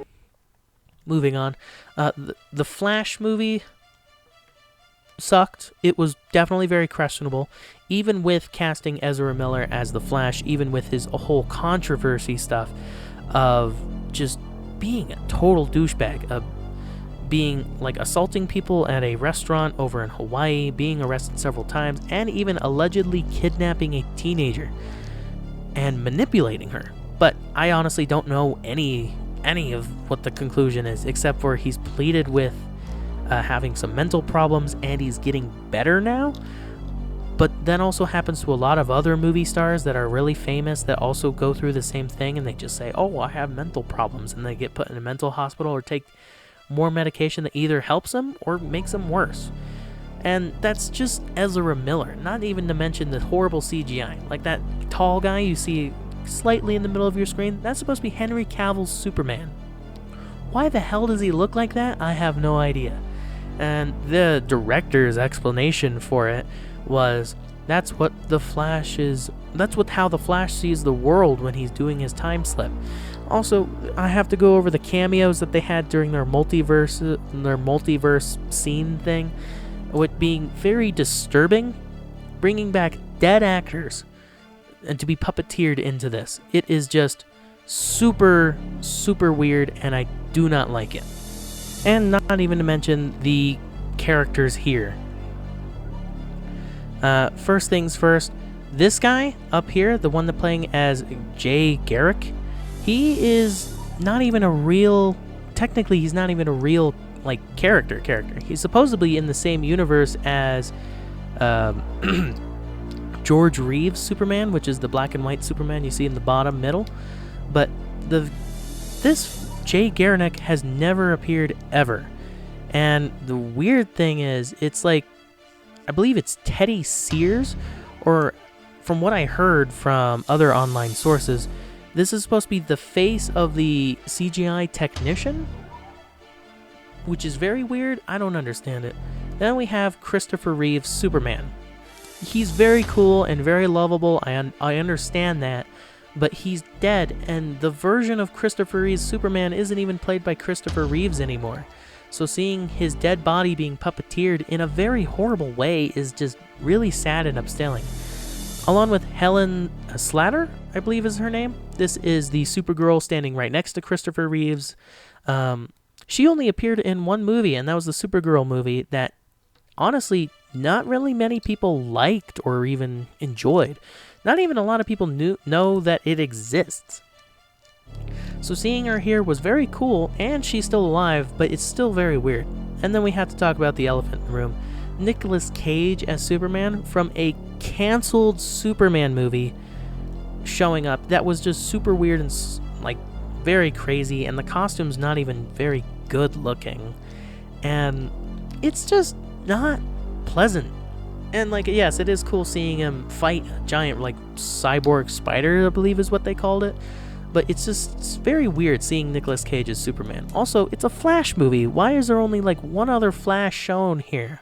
Moving on, the Flash movie sucked. It was definitely very questionable, even with casting Ezra Miller as the Flash, even with his whole controversy stuff of just being a total douchebag, of being like assaulting people at a restaurant over in Hawaii, being arrested several times, and even allegedly kidnapping a teenager and manipulating her. But I honestly don't know any of what the conclusion is, except for he's pleaded with having some mental problems, and he's getting better now. But that also happens to a lot of other movie stars that are really famous that also go through the same thing, and they just say, oh, I have mental problems, and they get put in a mental hospital or take more medication that either helps them or makes them worse. And that's just Ezra Miller, not even to mention the horrible CGI. Like that tall guy you see slightly in the middle of your screen, that's supposed to be Henry Cavill's Superman. Why the hell does he look like that? I have no idea. And the director's explanation for it was that's how the Flash sees the world when he's doing his time slip. Also, I have to go over the cameos that they had during their multiverse scene thing, with being very disturbing, bringing back dead actors and to be puppeteered into this. It is just super, super weird, and I do not like it. And not even to mention the characters here. First things first, this guy up here, the one that's playing as Jay Garrick, he is not even a real, technically he's not even a real, like, character. He's supposedly in the same universe as George Reeves' Superman, which is the black and white Superman you see in the bottom middle. But this Jay Garrick has never appeared ever. And the weird thing is, it's like, I believe it's Teddy Sears, or from what I heard from other online sources, this is supposed to be the face of the CGI technician, which is very weird. I don't understand it. Then we have Christopher Reeve's Superman. He's very cool and very lovable. I understand that, but he's dead, and the version of Christopher Reeve's Superman isn't even played by Christopher Reeves anymore. So seeing his dead body being puppeteered in a very horrible way is just really sad and upsetting. Along with Helen Slater, I believe is her name. This is the Supergirl standing right next to Christopher Reeves. She only appeared in one movie, and that was the Supergirl movie that, honestly, not really many people liked or even enjoyed. Not even a lot of people know that it exists. So seeing her here was very cool, and she's still alive, but it's still very weird. And then we have to talk about the elephant in the room. Nicolas Cage as Superman from a canceled Superman movie showing up. That was just super weird and like very crazy, and the costume's not even very good looking. And it's just not pleasant. And like, yes, it is cool seeing him fight a giant like cyborg spider, I believe is what they called it. But it's very weird seeing Nicolas Cage as Superman. Also, it's a Flash movie. Why is there only like one other Flash shown here?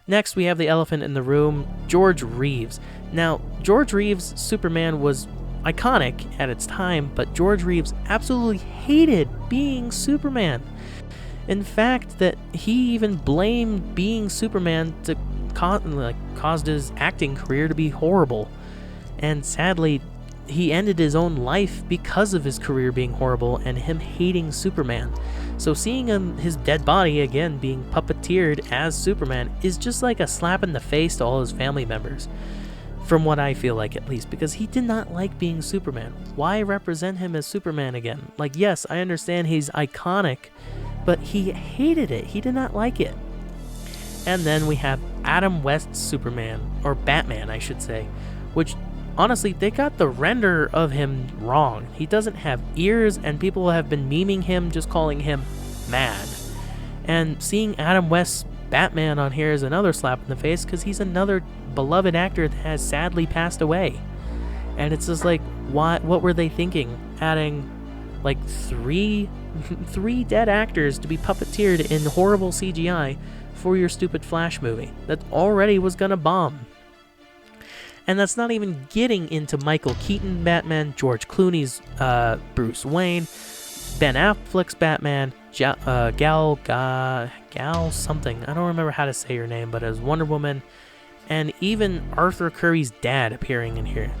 Next, we have the elephant in the room, George Reeves. Now, George Reeves' Superman was iconic at its time, but George Reeves absolutely hated being Superman. In fact, that he even blamed being Superman to caused his acting career to be horrible. And sadly, he ended his own life because of his career being horrible and him hating Superman. So seeing his dead body again being puppeteered as Superman is just like a slap in the face to all his family members. From what I feel like, at least, because he did not like being Superman. Why represent him as Superman again? Like, yes, I understand he's iconic, but he hated it. He did not like it. And then we have Adam West's Superman, or Batman, I should say, which, honestly, they got the render of him wrong. He doesn't have ears, and people have been memeing him, just calling him mad. And seeing Adam West's Batman on here is another slap in the face, because he's another beloved actor that has sadly passed away. And it's just like, what were they thinking? Adding like three dead actors to be puppeteered in horrible CGI for your stupid Flash movie that already was gonna bomb. And that's not even getting into Michael Keaton Batman, George Clooney's Bruce Wayne, Ben Affleck's Batman, Gal something, I don't remember how to say her name, but as Wonder Woman, and even Arthur Curry's dad appearing in here.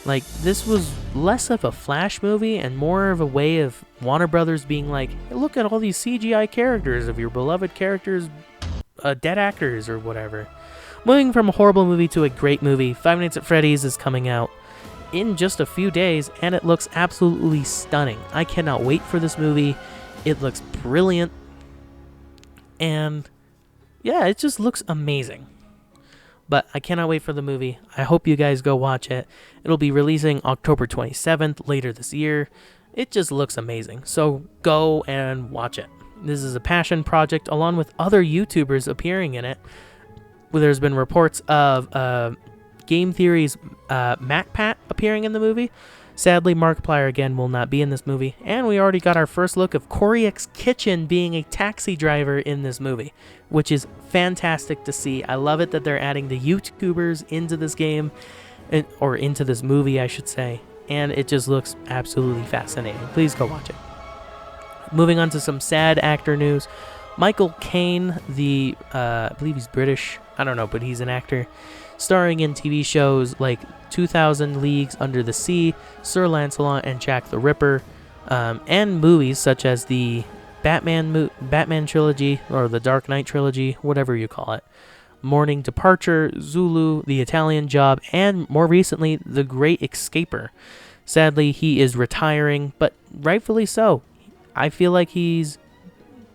Like, this was less of a Flash movie and more of a way of Warner Brothers being like, hey, look at all these CGI characters of your beloved characters, dead actors or whatever. Moving from a horrible movie to a great movie, Five Nights at Freddy's is coming out in just a few days, and it looks absolutely stunning. I cannot wait for this movie. It looks brilliant. And yeah, it just looks amazing. But I cannot wait for the movie. I hope you guys go watch it. It'll be releasing October 27th later this year. It just looks amazing. So go and watch it. This is a passion project along with other YouTubers appearing in it. There's been reports of Game Theory's MacPat appearing in the movie. Sadly, Markiplier again will not be in this movie. And we already got our first look of Koryx Kitchen being a taxi driver in this movie, which is fantastic to see. I love it that they're adding the YouTubers into this game, or into this movie, I should say. And it just looks absolutely fascinating. Please go watch it. Moving on to some sad actor news. Michael Caine, I believe he's British. I don't know, but he's an actor. Starring in TV shows like 2000 Leagues Under the Sea, Sir Lancelot and Jack the Ripper, and movies such as the Batman trilogy, or the Dark Knight trilogy, whatever you call it, Morning Departure, Zulu, The Italian Job, and more recently, The Great Escaper. Sadly, he is retiring, but rightfully so. I feel like he's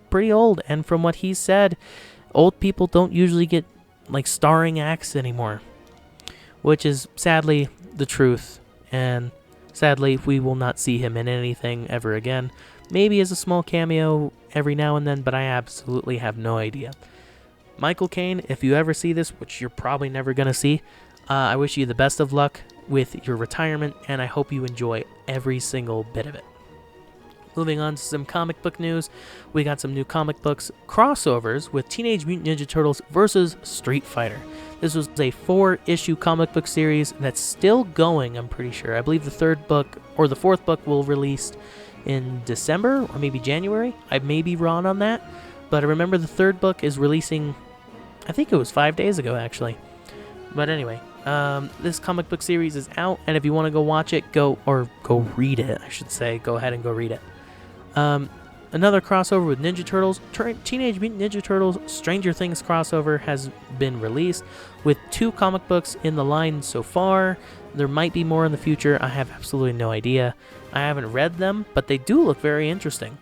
pretty old, and from what he said, old people don't usually get like starring acts anymore, which is sadly the truth, and sadly we will not see him in anything ever again. Maybe as a small cameo every now and then, but I absolutely have no idea. Michael Caine, if you ever see this, which you're probably never going to see, I wish you the best of luck with your retirement, and I hope you enjoy every single bit of it. Moving on to some comic book news, we got some new comic books crossovers with Teenage Mutant Ninja Turtles versus Street Fighter. This was a 4-issue comic book series that's still going, I'm pretty sure. I believe the 3rd book, or the 4th book, will release in December, or maybe January. I may be wrong on that, but I remember the 3rd book is releasing, I think it was 5 days ago, actually. But anyway, this comic book series is out, and if you want to go watch it, go read it, I should say. Go ahead and go read it. Another crossover with Ninja Turtles, Teenage Mutant Ninja Turtles Stranger Things crossover has been released with 2 comic books in the line so far. There might be more in the future. I have absolutely no idea. I haven't read them, but they do look very interesting.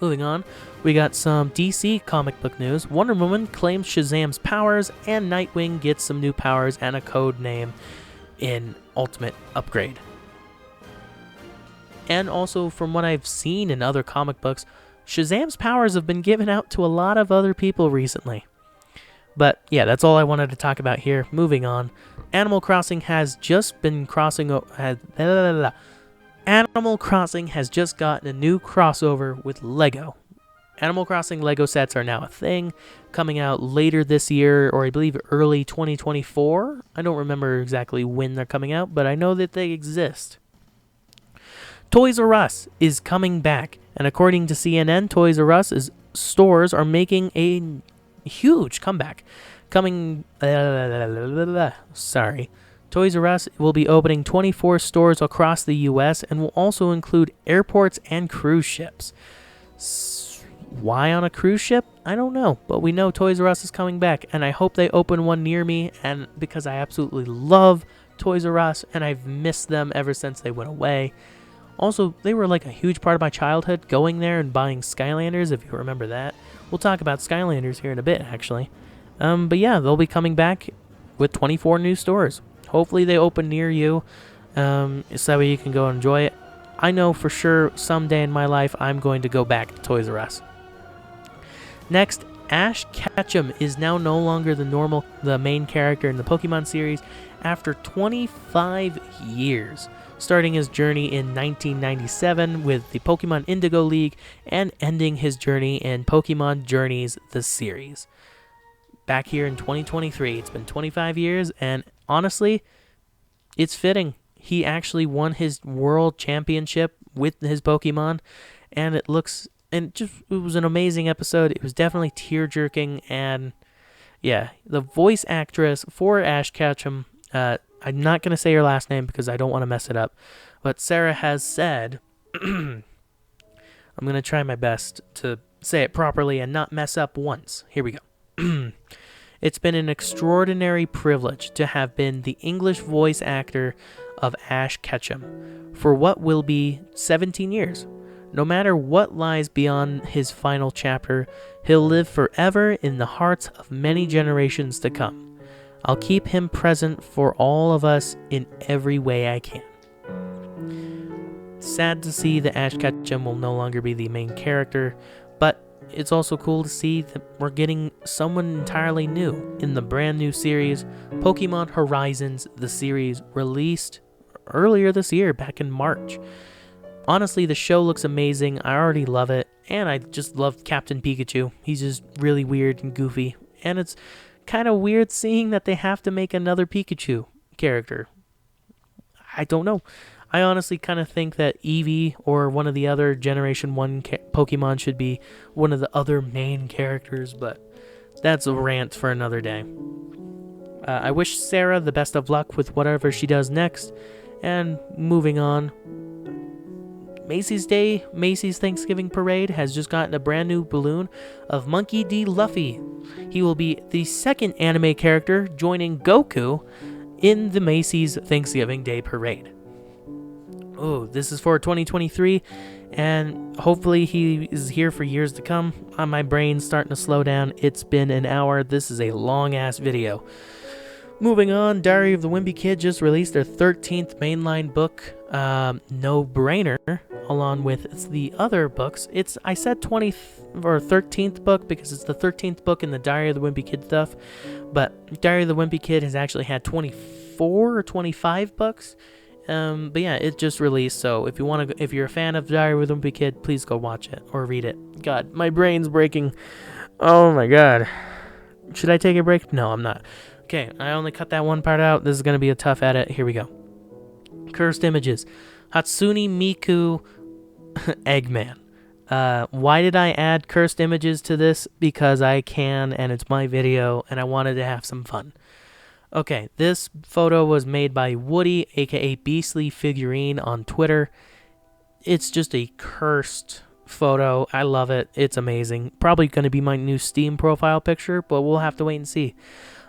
Moving on, we got some DC comic book news. Wonder Woman claims Shazam's powers, and Nightwing gets some new powers and a code name in Ultimate Upgrade. And also, from what I've seen in other comic books, Shazam's powers have been given out to a lot of other people recently. But yeah, that's all I wanted to talk about here. Moving on, Animal Crossing has just been Animal Crossing has just gotten a new crossover with Lego. Animal Crossing Lego sets are now a thing, coming out later this year, or I believe early 2024. I don't remember exactly when they're coming out, but I know that they exist. Toys R Us is coming back, and according to CNN, Toys R Us stores are making a huge comeback. Toys R Us will be opening 24 stores across the U.S. and will also include airports and cruise ships. Why on a cruise ship? I don't know, but we know Toys R Us is coming back, and I hope they open one near me, and because I absolutely love Toys R Us, and I've missed them ever since they went away. Also, they were like a huge part of my childhood, going there and buying Skylanders, if you remember that. We'll talk about Skylanders here in a bit, actually. But yeah, they'll be coming back with 24 new stores. Hopefully they open near you, so that way you can go enjoy it. I know for sure someday in my life I'm going to go back to Toys R Us. Next, Ash Ketchum is now no longer the main character in the Pokemon series after 25 years. Starting his journey in 1997 with the Pokemon Indigo League and ending his journey in Pokemon Journeys, the series. Back here in 2023, it's been 25 years, and honestly, it's fitting. He actually won his world championship with his Pokemon, and it was an amazing episode. It was definitely tear-jerking, and yeah, the voice actress for Ash Ketchum, I'm not going to say her last name because I don't want to mess it up, but Sarah has said, I'm going to try my best to say it properly and not mess up once. Here we go. It's been an extraordinary privilege to have been the English voice actor of Ash Ketchum for what will be 17 years. No matter what lies beyond his final chapter, he'll live forever in the hearts of many generations to come. I'll keep him present for all of us in every way I can. Sad to see that Ash Ketchum will no longer be the main character, but it's also cool to see that we're getting someone entirely new in the brand new series, Pokemon Horizons, the series released earlier this year, back in March. Honestly, the show looks amazing. I already love it, and I just love Captain Pikachu. He's just really weird and goofy, and it's kind of weird seeing that they have to make another Pikachu character. I don't know. I honestly kind of think that Eevee or one of the other Generation 1 Pokemon should be one of the other main characters, but that's a rant for another day. I wish Sarah the best of luck with whatever she does next, and moving on. Macy's Thanksgiving Parade has just gotten a brand new balloon of Monkey D. Luffy. He will be the second anime character joining Goku in the Macy's Thanksgiving Day Parade. Oh, this is for 2023, and hopefully he is here for years to come. My brain's starting to slow down. It's been an hour. This is a long-ass video. Moving on, Diary of the Wimpy Kid just released their 13th mainline book, No Brainer, along with the other books. I said 20th or 13th book because it's the 13th book in the Diary of the Wimpy Kid stuff, but Diary of the Wimpy Kid has actually had 24 or 25 books. But yeah, it just released, so if you're a fan of Diary of the Wimpy Kid, please go watch it or read it. God, my brain's breaking. Oh my god. Should I take a break? No, I'm not. Okay, I only cut that one part out. This is going to be a tough edit. Here we go. Cursed images. Hatsune Miku Eggman. Why did I add cursed images to this? Because I can, and it's my video, and I wanted to have some fun. Okay, this photo was made by Woody, aka Beastly Figurine, on Twitter. It's just a cursed photo. I love it. It's amazing. Probably going to be my new Steam profile picture, but we'll have to wait and see.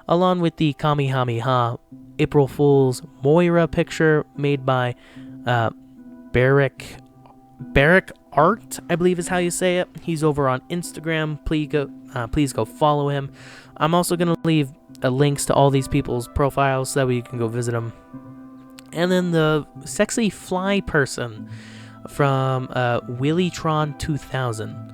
Along with the Kamehameha April Fool's Moira picture made by Barrick Art, I believe is how you say it. He's over on Instagram. Please go follow him. I'm also going to leave links to all these people's profiles so that way you can go visit them. And then the sexy fly person from Willytron 2000.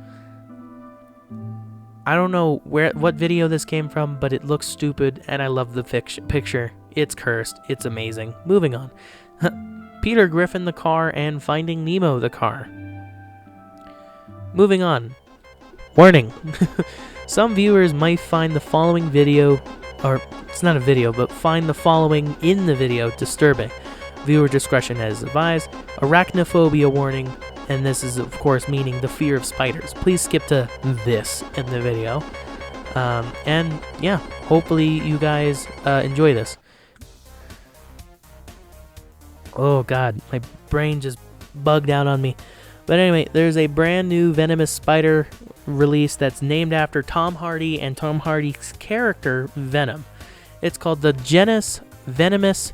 I don't know what video this came from, but it looks stupid, and I love the picture. It's cursed. It's amazing. Moving on. Peter Griffin the car and Finding Nemo the car. Moving on. Warning. Some viewers might find the following video, or it's not a video, but find the following in the video disturbing. Viewer discretion is advised. Arachnophobia warning. And this is, of course, meaning the fear of spiders. Please skip to this in the video. And yeah, hopefully you guys enjoy this. Oh god, my brain just bugged out on me. But anyway, there's a brand new venomous spider release that's named after Tom Hardy and Tom Hardy's character, Venom. It's called the genus Venomous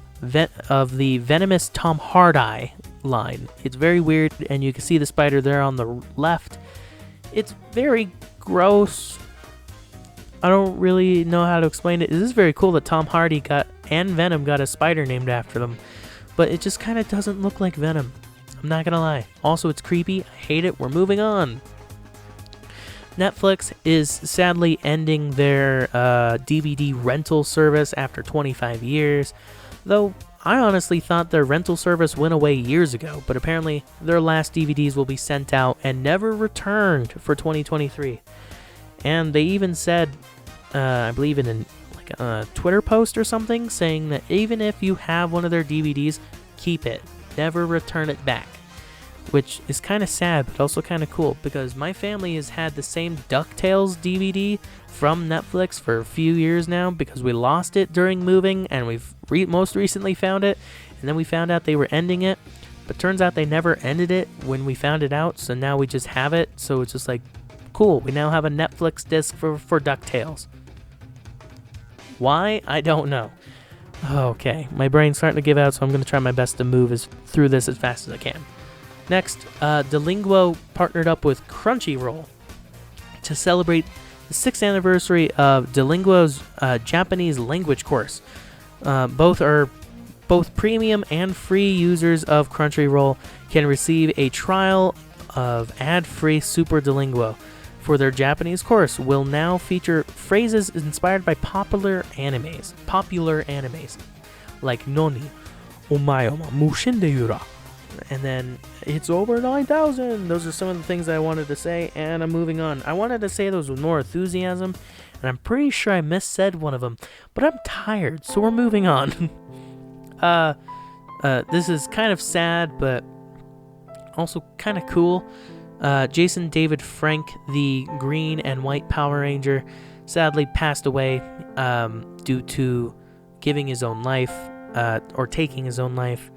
of the Venomous Tom Hardy line. It's very weird, and you can see the spider there on the left. It's very gross. I don't really know how to explain it. It is very cool that Tom Hardy and Venom got a spider named after them, but it just kind of doesn't look like Venom. I'm not gonna lie. Also, it's creepy. I hate it. We're moving on. Netflix is sadly ending their DVD rental service after 25 years, though I honestly thought their rental service went away years ago, but apparently their last DVDs will be sent out and never returned for 2023. And they even said, I believe in a Twitter post or something, saying that even if you have one of their DVDs, keep it. Never return it back. Which is kind of sad, but also kind of cool, because my family has had the same DuckTales DVD from Netflix for a few years now, because we lost it during moving, and we've most recently found it, and then we found out they were ending it, but turns out they never ended it when we found it out, so now we just have it, so it's just like, cool, we now have a Netflix disc for DuckTales. Why? I don't know. Okay, my brain's starting to give out, so I'm going to try my best to move through this as fast as I can. Next, Duolingo partnered up with Crunchyroll to celebrate the 6th anniversary of Duolingo's Japanese language course. Both premium and free users of Crunchyroll can receive a trial of ad-free Super Duolingo. For their Japanese course will now feature phrases inspired by popular animes like Noni, Omae wa mushinde yura. And then it's over 9,000. Those are some of the things I wanted to say, and I'm moving on. I wanted to say those with more enthusiasm, and I'm pretty sure I missaid one of them, but I'm tired, so we're moving on. This is kind of sad, but also kind of cool. Jason David Frank, the green and white Power Ranger, sadly passed away due to giving his own life, or taking his own life,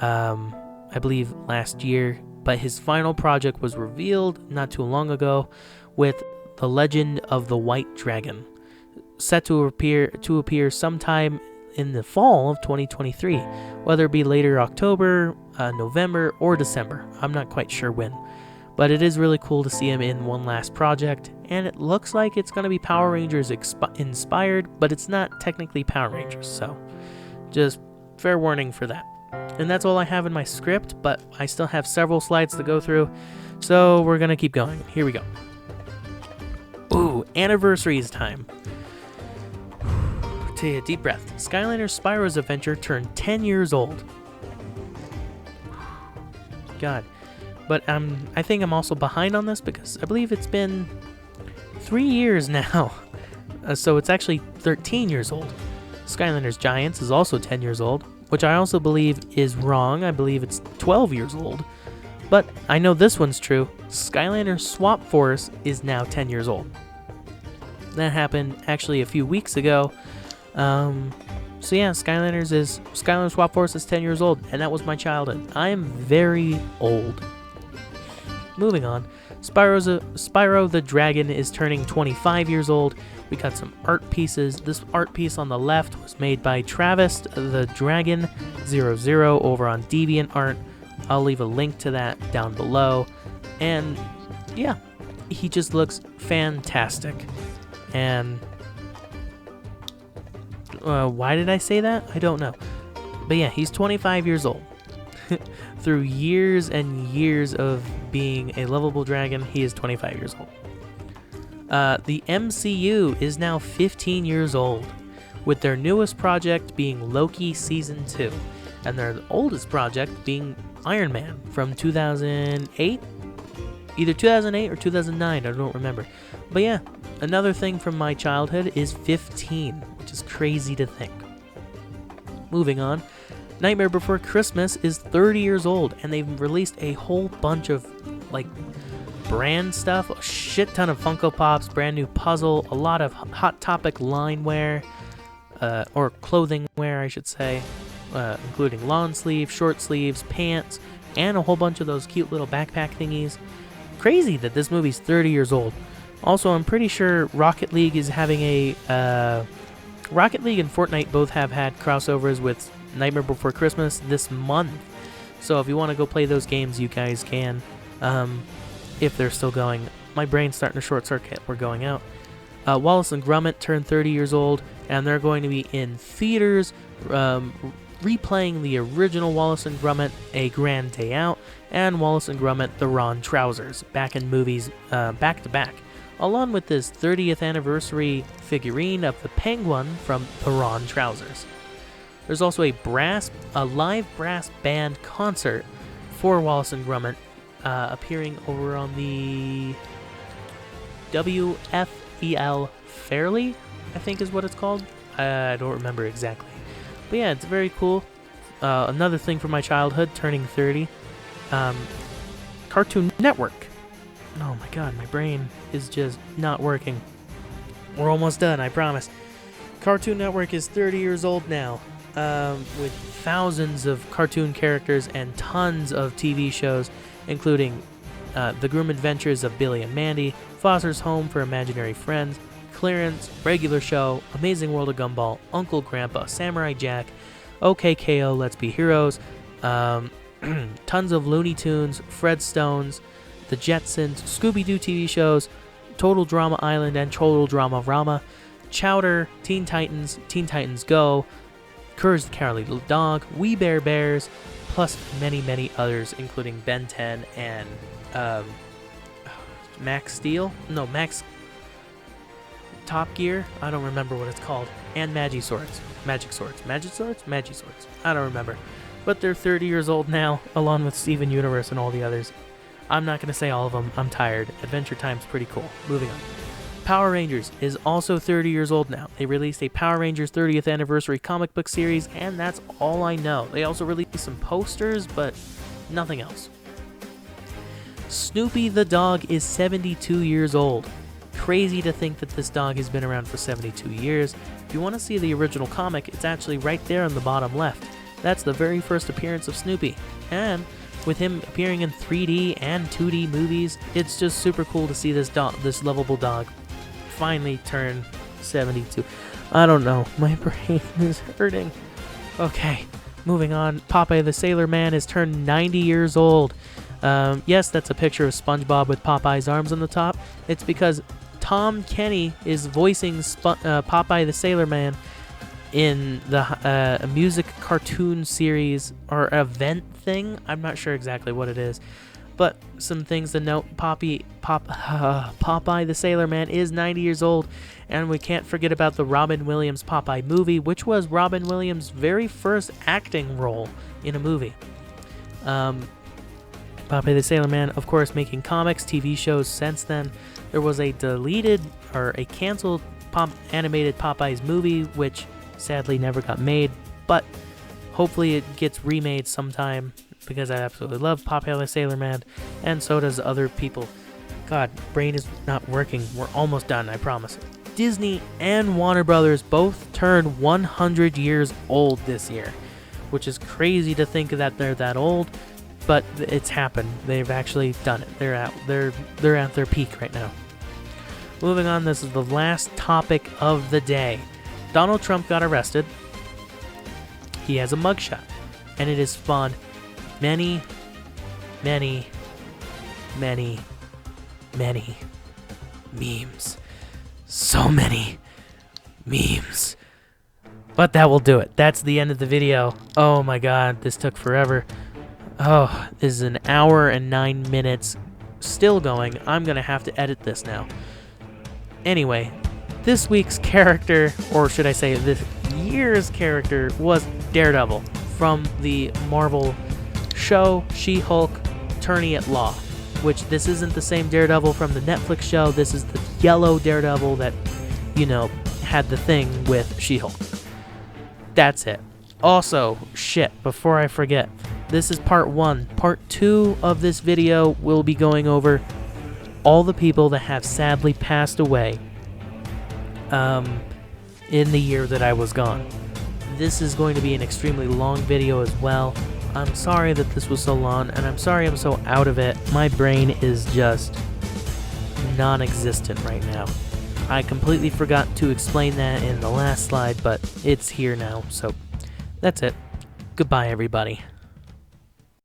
I believe last year. But his final project was revealed not too long ago with The Legend of the White Dragon, set to appear sometime in the fall of 2023, whether it be later October, November, or December. I'm not quite sure when. But it is really cool to see him in one last project, and it looks like it's going to be Power Rangers inspired, but it's not technically Power Rangers, so just fair warning for that. And that's all I have in my script, but I still have several slides to go through, so we're going to keep going. Here we go. Ooh, anniversaries time. Take a deep breath. Skylanders Spyro's adventure turned 10 years old. God. But I think I'm also behind on this because I believe it's been 3 years now. So it's actually 13 years old. Skylanders Giants is also 10 years old, which I also believe is wrong. I believe it's 12 years old. But I know this one's true. Skylanders Swap Force is now 10 years old. That happened actually a few weeks ago. So yeah, Skylanders Swap Force is 10 years old, and that was my childhood. I am very old. Moving on, Spyro the Dragon is turning 25 years old. We got some art pieces. This art piece on the left was made by Travis the Dragon 00 over on DeviantArt. I'll leave a link to that down below. And yeah, he just looks fantastic. And why did I say that? I don't know. But yeah, he's 25 years old. Through years and years of being a lovable dragon, he is 25 years old. The MCU is now 15 years old, with their newest project being Loki Season 2, and their oldest project being Iron Man from 2008? Either 2008 or 2009, I don't remember. But yeah, another thing from my childhood is 15, which is crazy to think. Moving on. Nightmare Before Christmas is 30 years old, and they've released a whole bunch of, brand stuff, a shit ton of Funko Pops, brand new puzzle, a lot of Hot Topic line wear, or clothing wear, I should say, including long sleeves, short sleeves, pants, and a whole bunch of those cute little backpack thingies. Crazy that this movie's 30 years old. Also, I'm pretty sure Rocket League is having Rocket League and Fortnite both have had crossovers with Nightmare Before Christmas this month. So if you want to go play those games, you guys can. If they're still going. My brain's starting to short circuit. We're going out. Wallace and Gromit turned 30 years old, and they're going to be in theaters replaying the original Wallace and Gromit, A Grand Day Out, and Wallace and Gromit, The Ron Trousers, back in movies back to back, along with this 30th anniversary figurine of the penguin from The Ron Trousers. There's also a live brass band concert for Wallace and Gromit, appearing over on the WFEL Fairly, I think is what it's called. I don't remember exactly. But yeah, it's very cool. Another thing from my childhood, turning 30. Cartoon Network. Oh my god, my brain is just not working. We're almost done, I promise. Cartoon Network is 30 years old now, with thousands of cartoon characters and tons of TV shows, including The Grim Adventures of Billy and Mandy, Foster's Home for Imaginary Friends, Clarence, Regular Show, Amazing World of Gumball, Uncle Grandpa, Samurai Jack, OK KO, Let's Be Heroes, tons of Looney Tunes, Fred Stones, the Jetsons, Scooby-Doo TV shows, Total Drama Island and Total Drama Rama, Chowder, Teen Titans Go, Courage the Cowardly Dog, We Bare Bears, plus many, many others, including Ben 10 and Max Steel? No, Max Top Gear? I don't remember what it's called. And Magic Swords. I don't remember. But they're 30 years old now, along with Steven Universe and all the others. I'm not going to say all of them. I'm tired. Adventure Time's pretty cool. Moving on. Power Rangers is also 30 years old now. They released a Power Rangers 30th Anniversary comic book series, and that's all I know. They also released some posters, but nothing else. Snoopy the dog is 72 years old. Crazy to think that this dog has been around for 72 years. If you want to see the original comic, it's actually right there on the bottom left. That's the very first appearance of Snoopy. And with him appearing in 3D and 2D movies, it's just super cool to see this lovable dog finally turn 72. I don't know. My brain is hurting. Okay, moving on. Popeye the Sailor Man has turned 90 years old. Yes, that's a picture of SpongeBob with Popeye's arms on the top. It's because Tom Kenny is voicing Popeye the Sailor Man in the music cartoon series or event thing. I'm not sure exactly what it is. But some things to note, Popeye the Sailor Man is 90 years old, and we can't forget about the Robin Williams Popeye movie, which was Robin Williams' very first acting role in a movie. Popeye the Sailor Man, of course, making comics, TV shows since then. There was a deleted or a canceled animated Popeye's movie, which sadly never got made, but hopefully it gets remade sometime, because I absolutely love Popeye the Sailor Man, and so does other people. God, brain is not working. We're almost done, I promise. Disney and Warner Brothers both turned 100 years old this year, which is crazy to think that they're that old, but it's happened. They've actually done it. They're at their peak right now. Moving on, this is the last topic of the day. Donald Trump got arrested. He has a mugshot, and it has spawned many, many, many, many memes. So many memes. But that will do it. That's the end of the video. Oh my god, this took forever. Oh, this is an hour and 9 minutes still going. I'm gonna have to edit this now. Anyway, this week's character, or should I say this year's character, was Daredevil from the Marvel show She-Hulk Attorney at Law, which this isn't the same Daredevil from the Netflix show. This is the yellow Daredevil that, had the thing with She-Hulk. That's it. Also, before I forget, this is part 1. Part 2 of this video will be going over all the people that have sadly passed away in the year that I was gone. This is going to be an extremely long video as well. I'm sorry that this was so long, and I'm sorry I'm so out of it. My brain is just non-existent right now. I completely forgot to explain that in the last slide, but it's here now, so that's it. Goodbye, everybody.